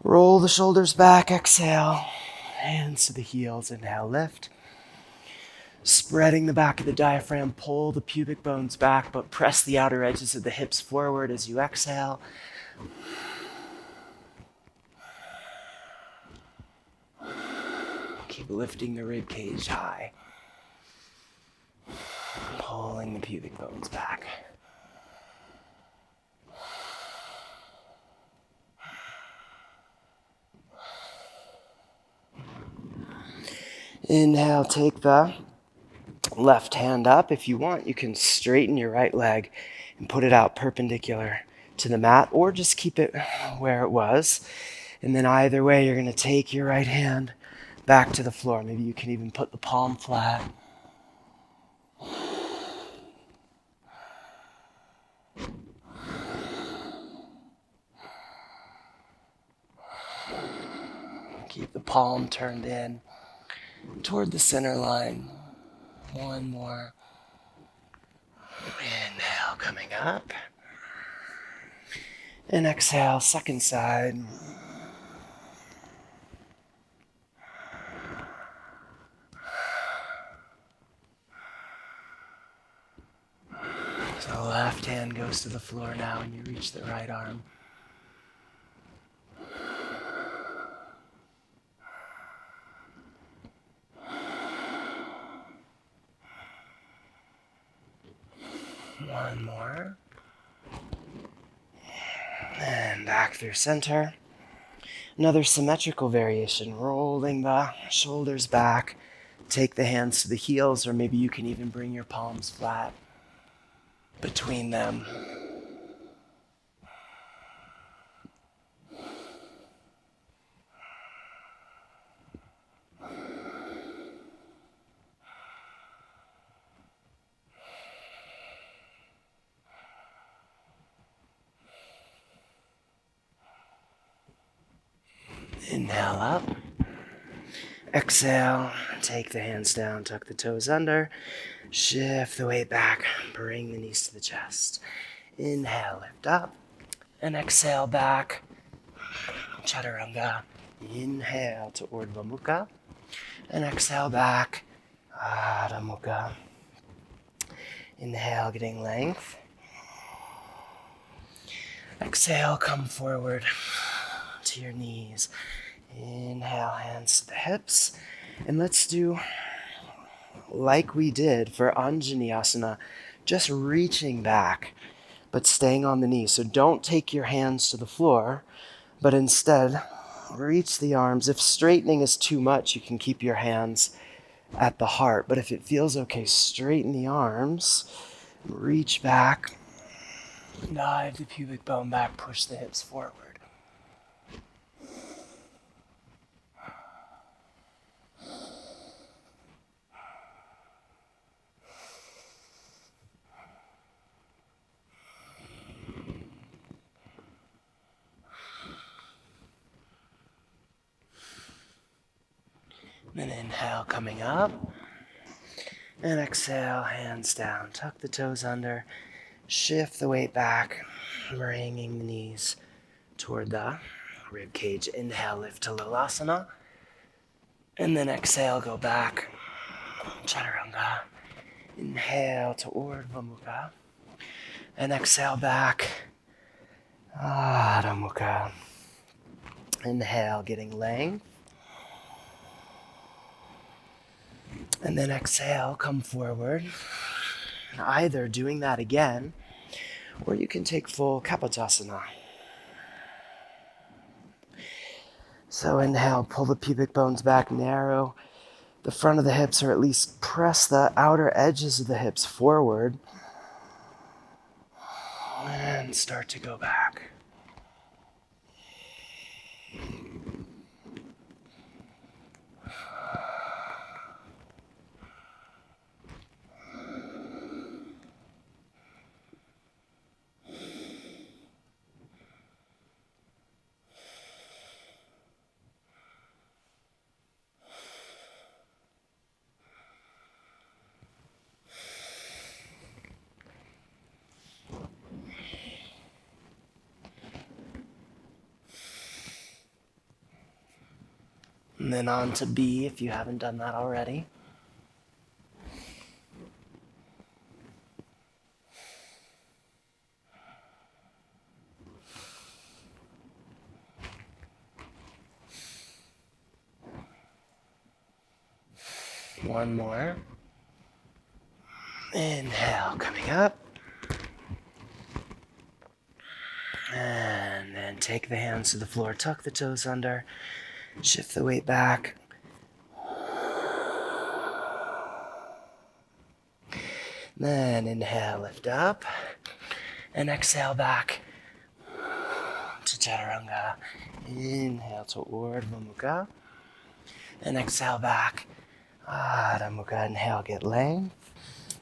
Roll the shoulders back, exhale. Hands to the heels, inhale, lift. Spreading the back of the diaphragm, pull the pubic bones back, but press the outer edges of the hips forward as you exhale. Keep lifting the rib cage high. Pulling the pubic bones back. Inhale, take the left hand up. If you want, you can straighten your right leg and put it out perpendicular to the mat, or just keep it where it was. And then either way, you're going to take your right hand back to the floor. Maybe you can even put the palm flat. Keep the palm turned in toward the center line. One more. Inhale, coming up. And exhale, second side. So the left hand goes to the floor now and you reach the right arm. One more. And back through center. Another symmetrical variation, rolling the shoulders back. Take the hands to the heels, or maybe you can even bring your palms flat between them. Inhale up. Exhale, take the hands down, tuck the toes under. Shift the weight back, bring the knees to the chest. Inhale, lift up. And exhale back. Chaturanga. Inhale to Urdhva Mukha. And exhale back. Adho Mukha. Inhale, getting length. Exhale, come forward to your knees. Inhale, hands to the hips. And let's do like we did for Anjaneyasana, just reaching back, but staying on the knees. So don't take your hands to the floor, but instead reach the arms. If straightening is too much, you can keep your hands at the heart. But if it feels okay, straighten the arms, reach back, Dive the pubic bone back, push the hips forward. Then inhale, coming up. And exhale, hands down. Tuck the toes under. Shift the weight back, bringing the knees toward the rib cage. Inhale, lift to Lolasana. And then exhale, go back. Chaturanga. Inhale to Urdhva Mukha. And exhale back. Adho Mukha. Inhale, getting length. And then exhale, come forward. Either doing that again, or you can take full Kapotasana. So inhale, pull the pubic bones back, narrow the front of the hips, or at least press the outer edges of the hips forward. And start to go back. And then on to B if you haven't done that already. One more. Inhale, coming up. And then take the hands to the floor, tuck the toes under, shift the weight back. Then inhale, lift up, and exhale back to Chaturanga. Inhale to Urdhva Mukha, and exhale back. Adho Mukha, inhale, get length,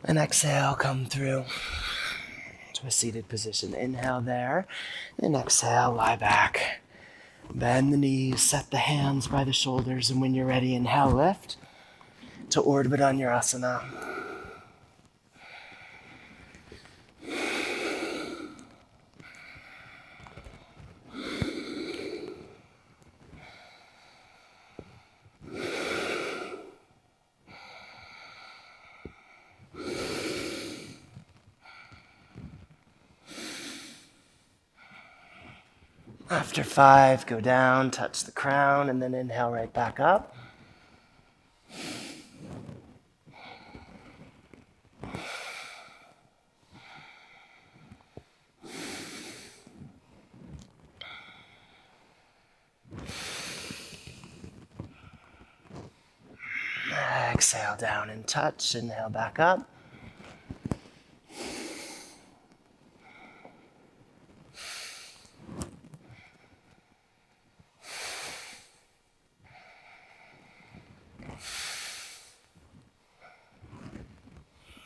and exhale, come through to a seated position. Inhale there, and exhale, lie back. Bend the knees, set the hands by the shoulders, and when you're ready, inhale, lift to Urdhva Dhanurasana. After 5, go down, touch the crown, and then inhale right back up. Exhale down and touch, inhale back up.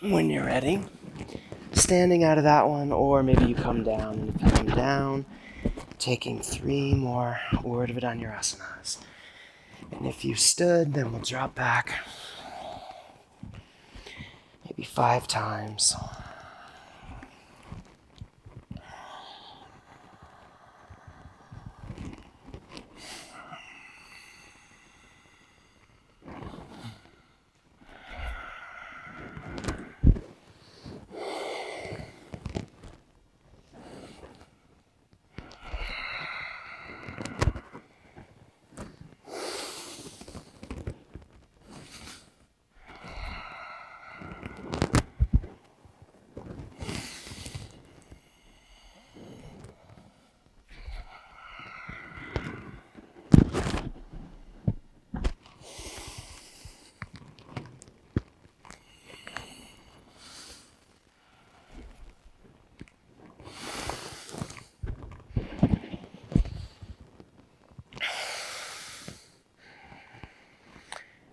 When you're ready, standing out of that one, or maybe you come down. And if you come down, taking 3 more Urdhva Dhanurasanas. And if you stood, then we'll drop back maybe 5 times.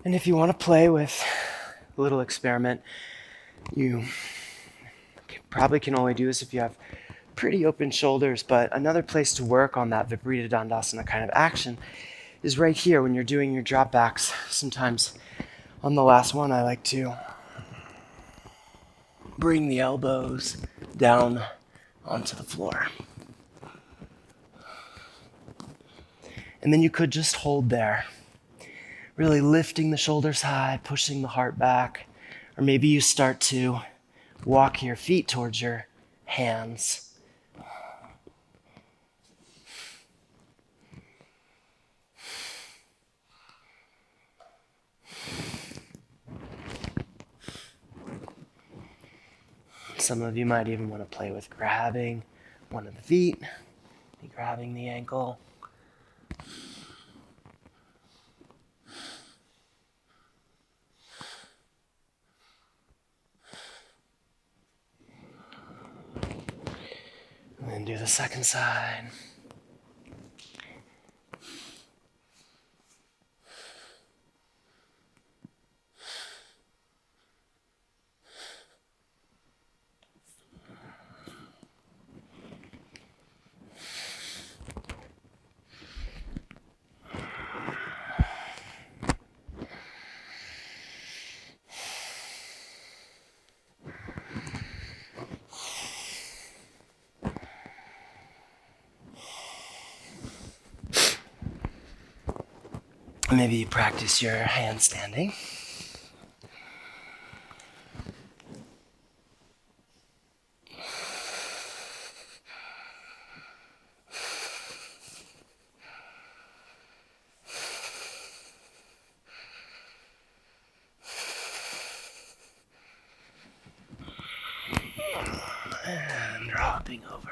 And if you want to play with a little experiment, you probably can only do this if you have pretty open shoulders, but another place to work on that Viparita Dandasana kind of action is right here when you're doing your drop backs. Sometimes on the last one, I like to bring the elbows down onto the floor. And then you could just hold there, really lifting the shoulders high, pushing the heart back, or maybe you start to walk your feet towards your hands. Some of you might even want to play with grabbing one of the feet, grabbing the ankle. And then do the second side. Maybe you practice your handstanding. And dropping over.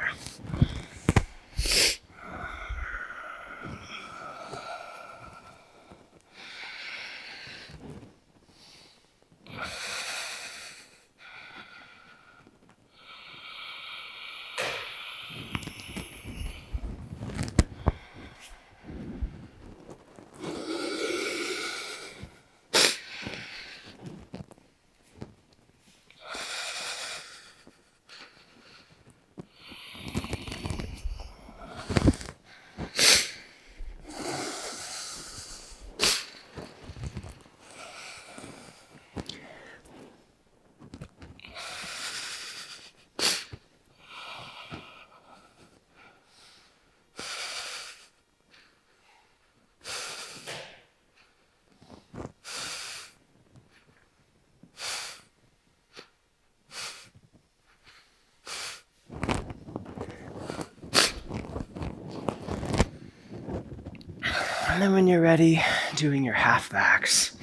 And then when you're ready, doing your half backs.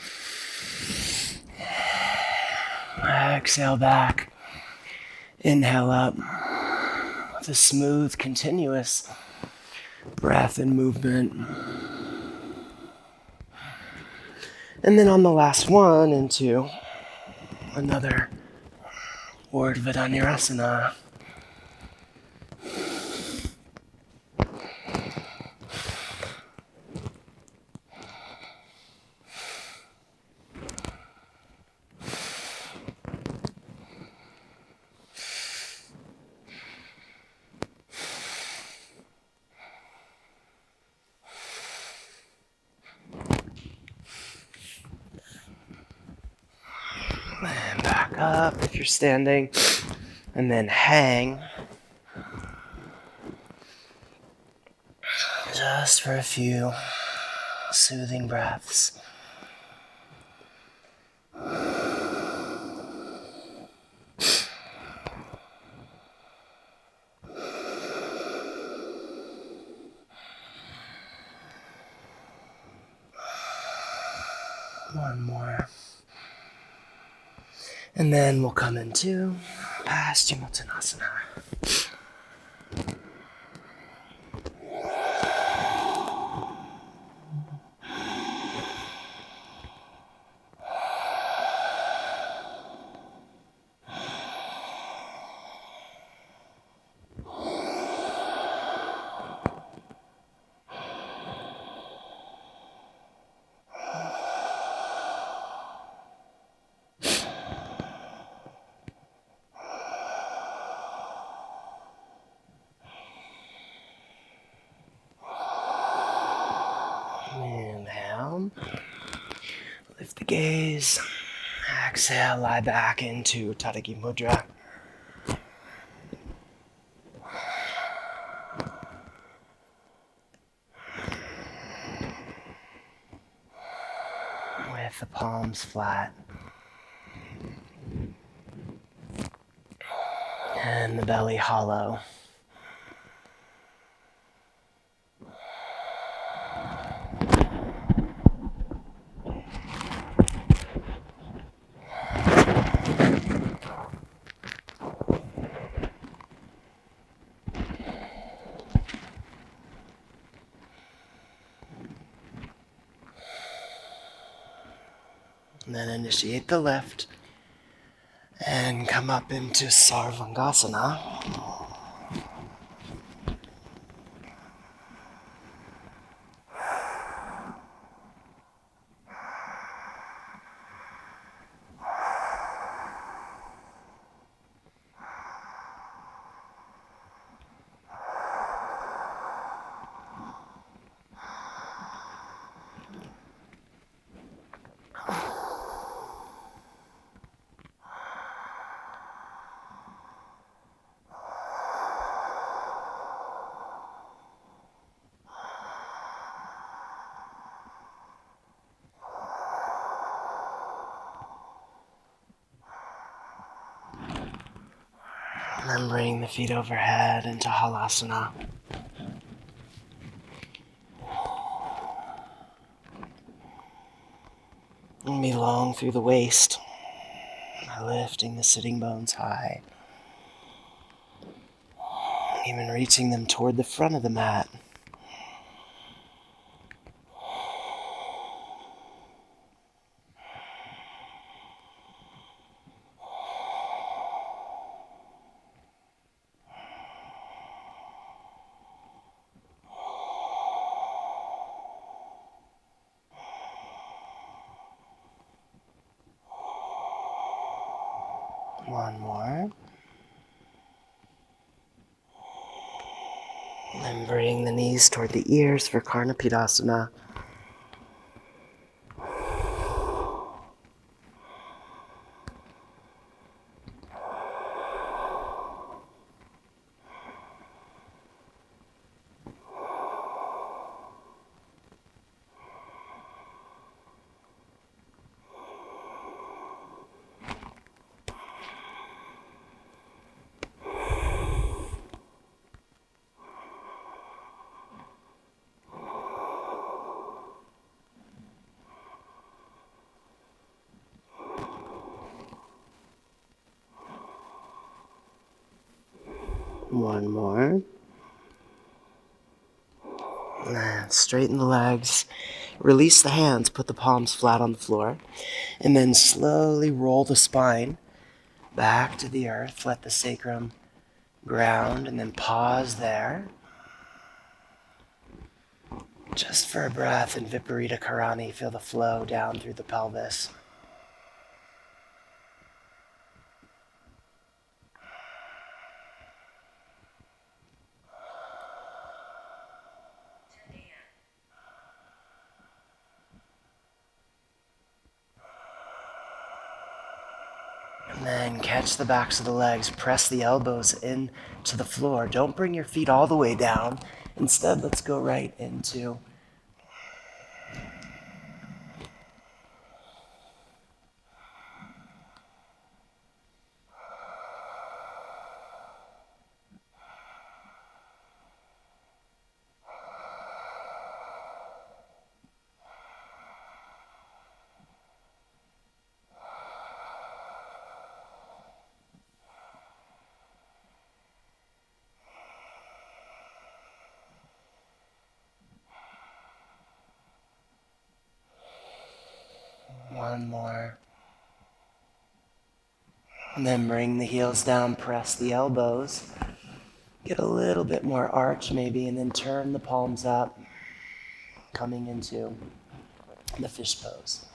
Exhale back. Inhale up with a smooth, continuous breath and movement. And then on the last one, into another Urdhva Dhanurasana. And back up if you're standing, and then hang just for a few soothing breaths. One more. And then we'll come into Paschimottanasana. the gaze. Exhale, lie back into Tadaki Mudra. With the palms flat. And the belly hollow. And then initiate the lift and come up into Sarvangasana. And then bring the feet overhead into Halasana. And be long through the waist, lifting the sitting bones high. Even reaching them toward the front of the mat. One more. And then bring the knees toward the ears for Karnapidasana. One more. And straighten the legs. Release the hands, put the palms flat on the floor. And then slowly roll the spine back to the earth. Let the sacrum ground and then pause there. Just for a breath in Viparita Karani, feel the flow down through the pelvis. And then catch the backs of the legs, press the elbows into the floor. Don't bring your feet all the way down. Instead, let's go right into one more. And then bring the heels down, press the elbows. Get a little bit more arch maybe, and then turn the palms up, coming into the fish pose.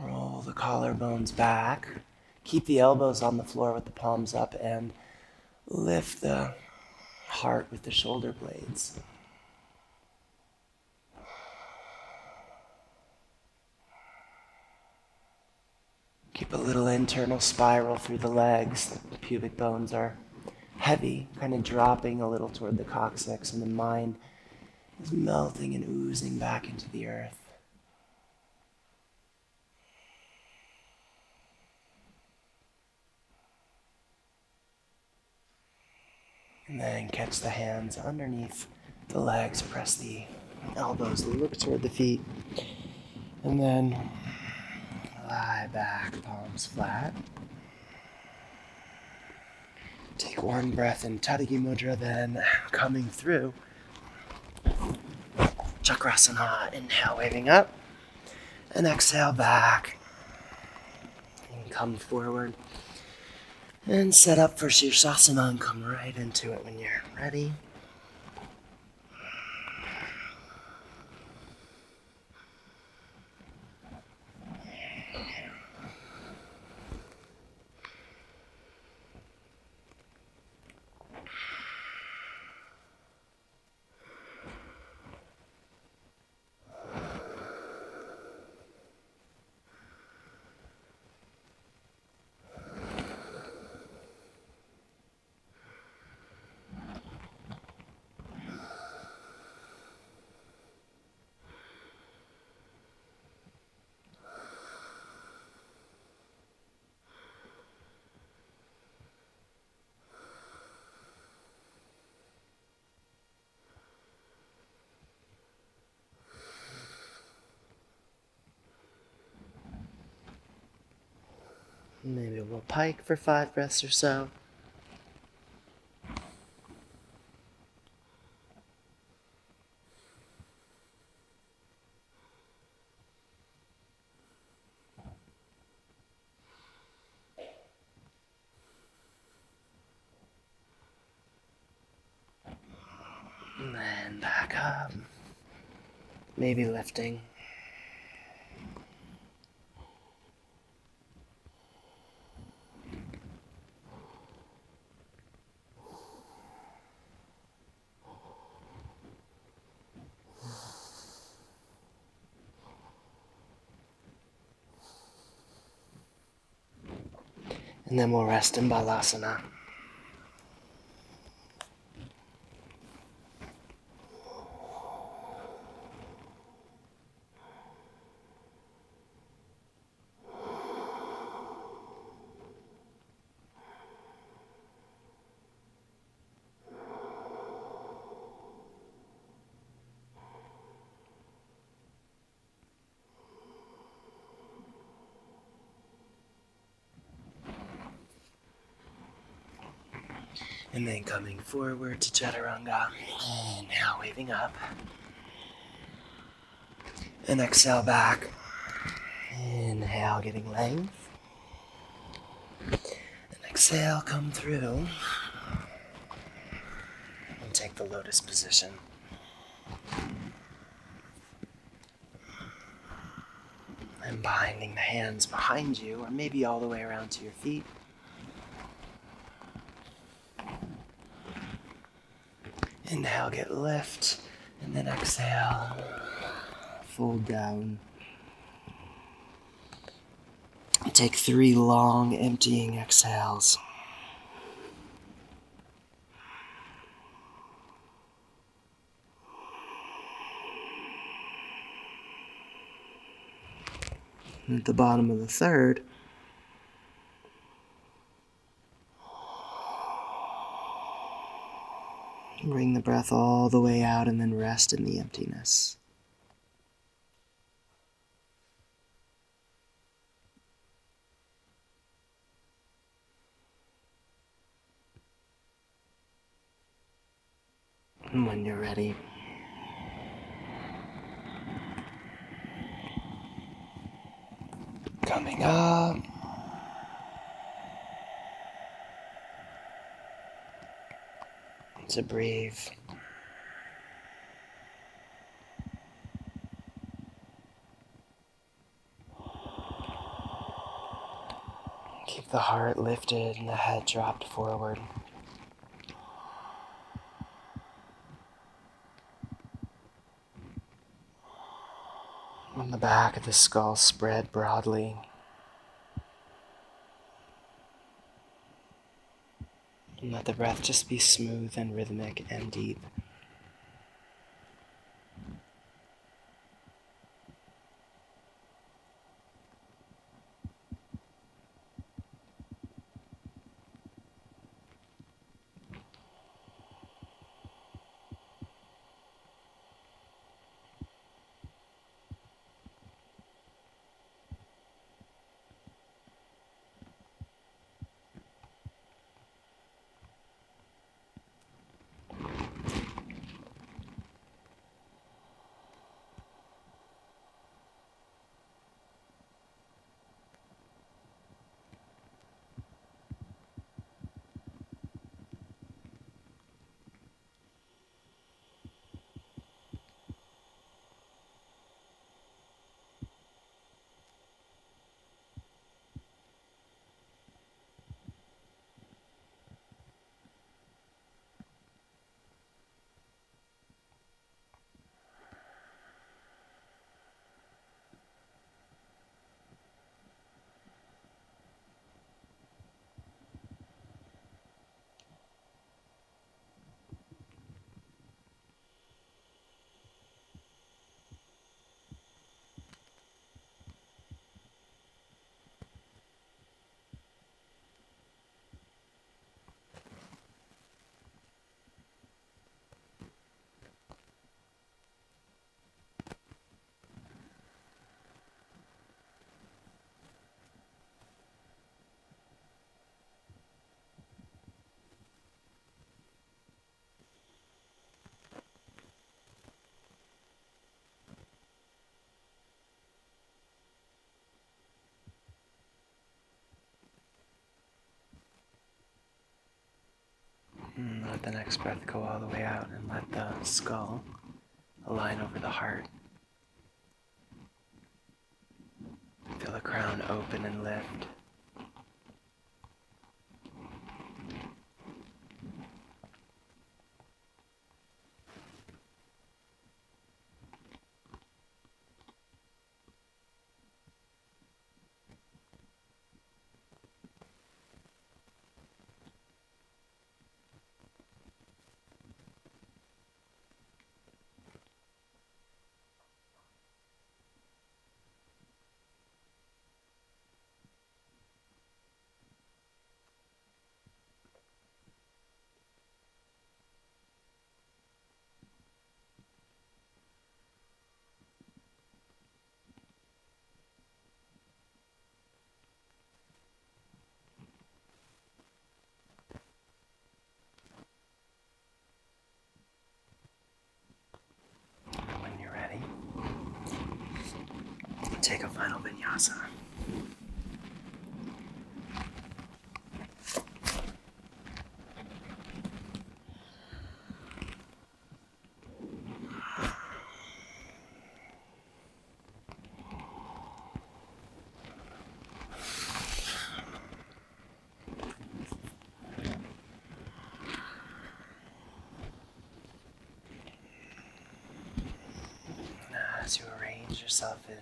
Roll the collarbones back. Keep the elbows on the floor with the palms up and lift the heart with the shoulder blades. Keep a little internal spiral through the legs. The pubic bones are heavy, kind of dropping a little toward the coccyx, and the mind is melting and oozing back into the earth. And then catch the hands underneath the legs, press the elbows, look toward the feet, and then lie back, palms flat. Take one breath in Tadagi Mudra, then coming through Chakrasana. Inhale, waving up, and exhale back. And come forward. And set up for Sirsasana and come right into it when you're ready. Maybe we'll pike for 5 breaths or so. And then back up. Maybe lifting. And then we'll rest in Balasana. And then coming forward to Chaturanga. Inhale, waving up. And exhale back. Inhale, getting length. And exhale, come through. And take the lotus position. And binding the hands behind you, or maybe all the way around to your feet. Inhale, get lift, and then exhale, fold down. Take 3 long, emptying exhales. And at the bottom of the third, bring the breath all the way out and then rest in the emptiness. And when you're ready, coming up, to breathe. Keep the heart lifted and the head dropped forward. And the back of the skull spread broadly. And let the breath just be smooth and rhythmic and deep. And let the next breath go all the way out and let the skull align over the heart. Feel the crown open and lift. And when you're ready, take a final vinyasa. As you arrange yourself in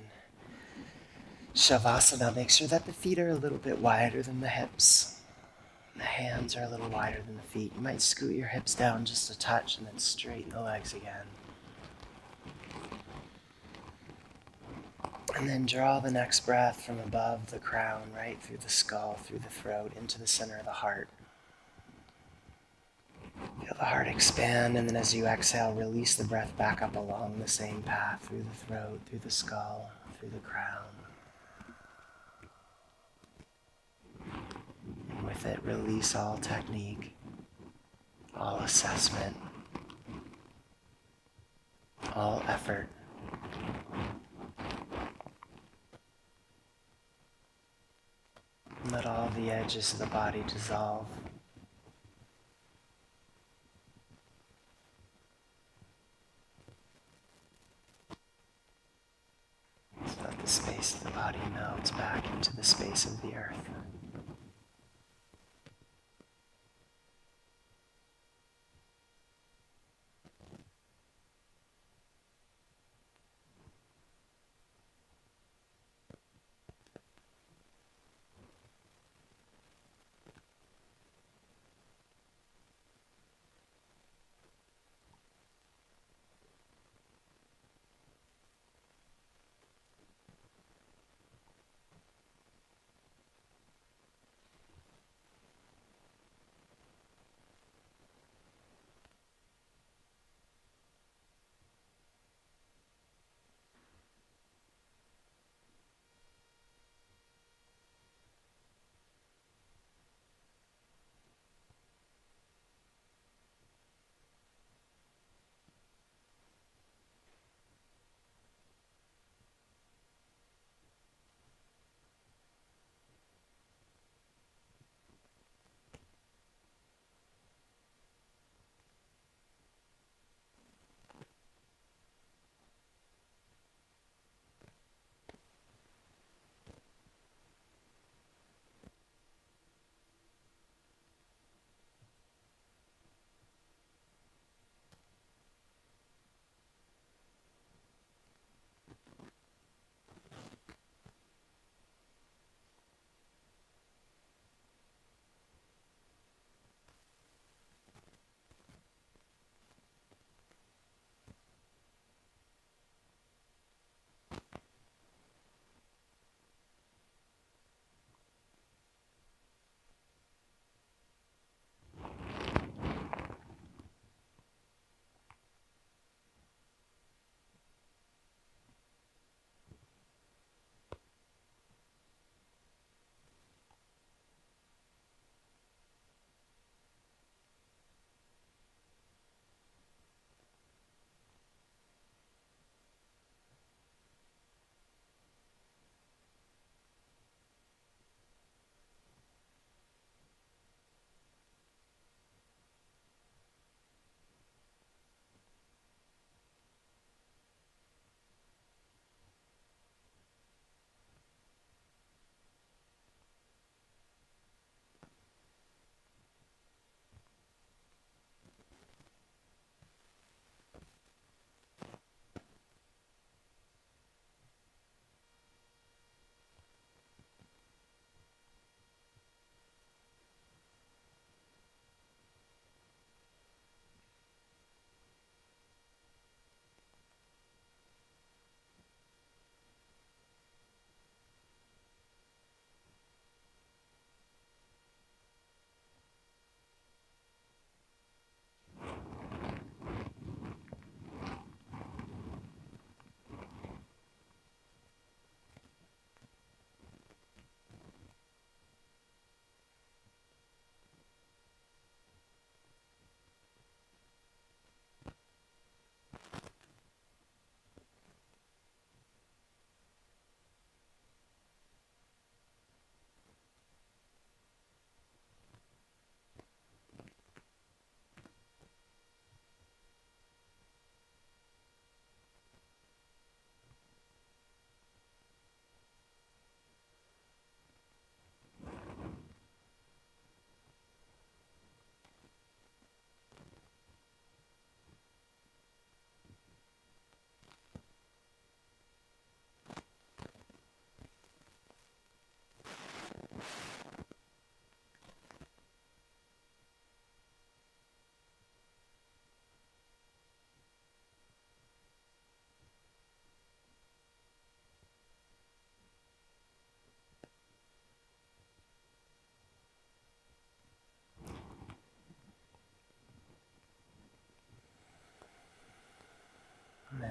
Savasana, make sure that the feet are a little bit wider than the hips. The hands are a little wider than the feet. You might scoot your hips down just a touch and then straighten the legs again. And then draw the next breath from above the crown, right through the skull, through the throat, into the center of the heart. Feel the heart expand, and then as you exhale, release the breath back up along the same path, through the throat, through the skull, through the crown. And with it, release all technique, all assessment, all effort. Let all the edges of the body dissolve. So that the space of the body melts back into the space of the earth.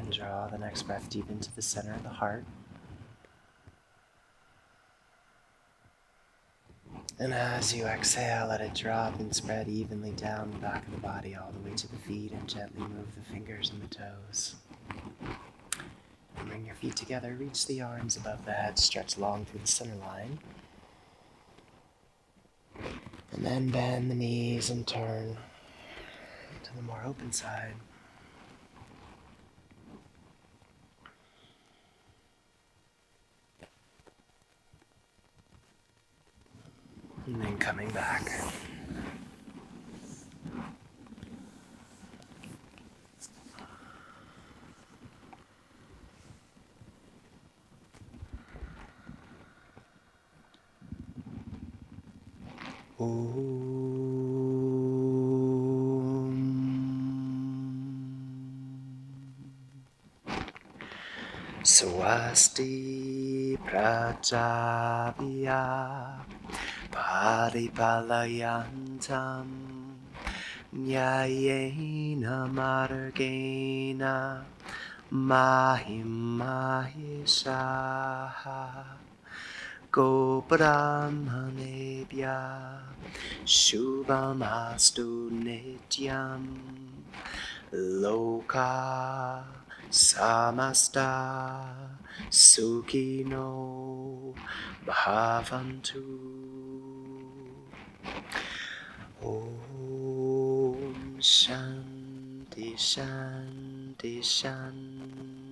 And draw the next breath deep into the center of the heart. And as you exhale, let it drop and spread evenly down the back of the body all the way to the feet, and gently move the fingers and the toes. And bring your feet together, reach the arms above the head, stretch long through the center line. And then bend the knees and turn to the more open side. And then coming back. Swasti Prajabhya Paripalayantam Nyayena Margena Mahim Mahishaha Go Brahmanebhya Shubhamastu Nityam Loka Samasta Sukhino Bhavantu. Om Shanti Shanti Shanti.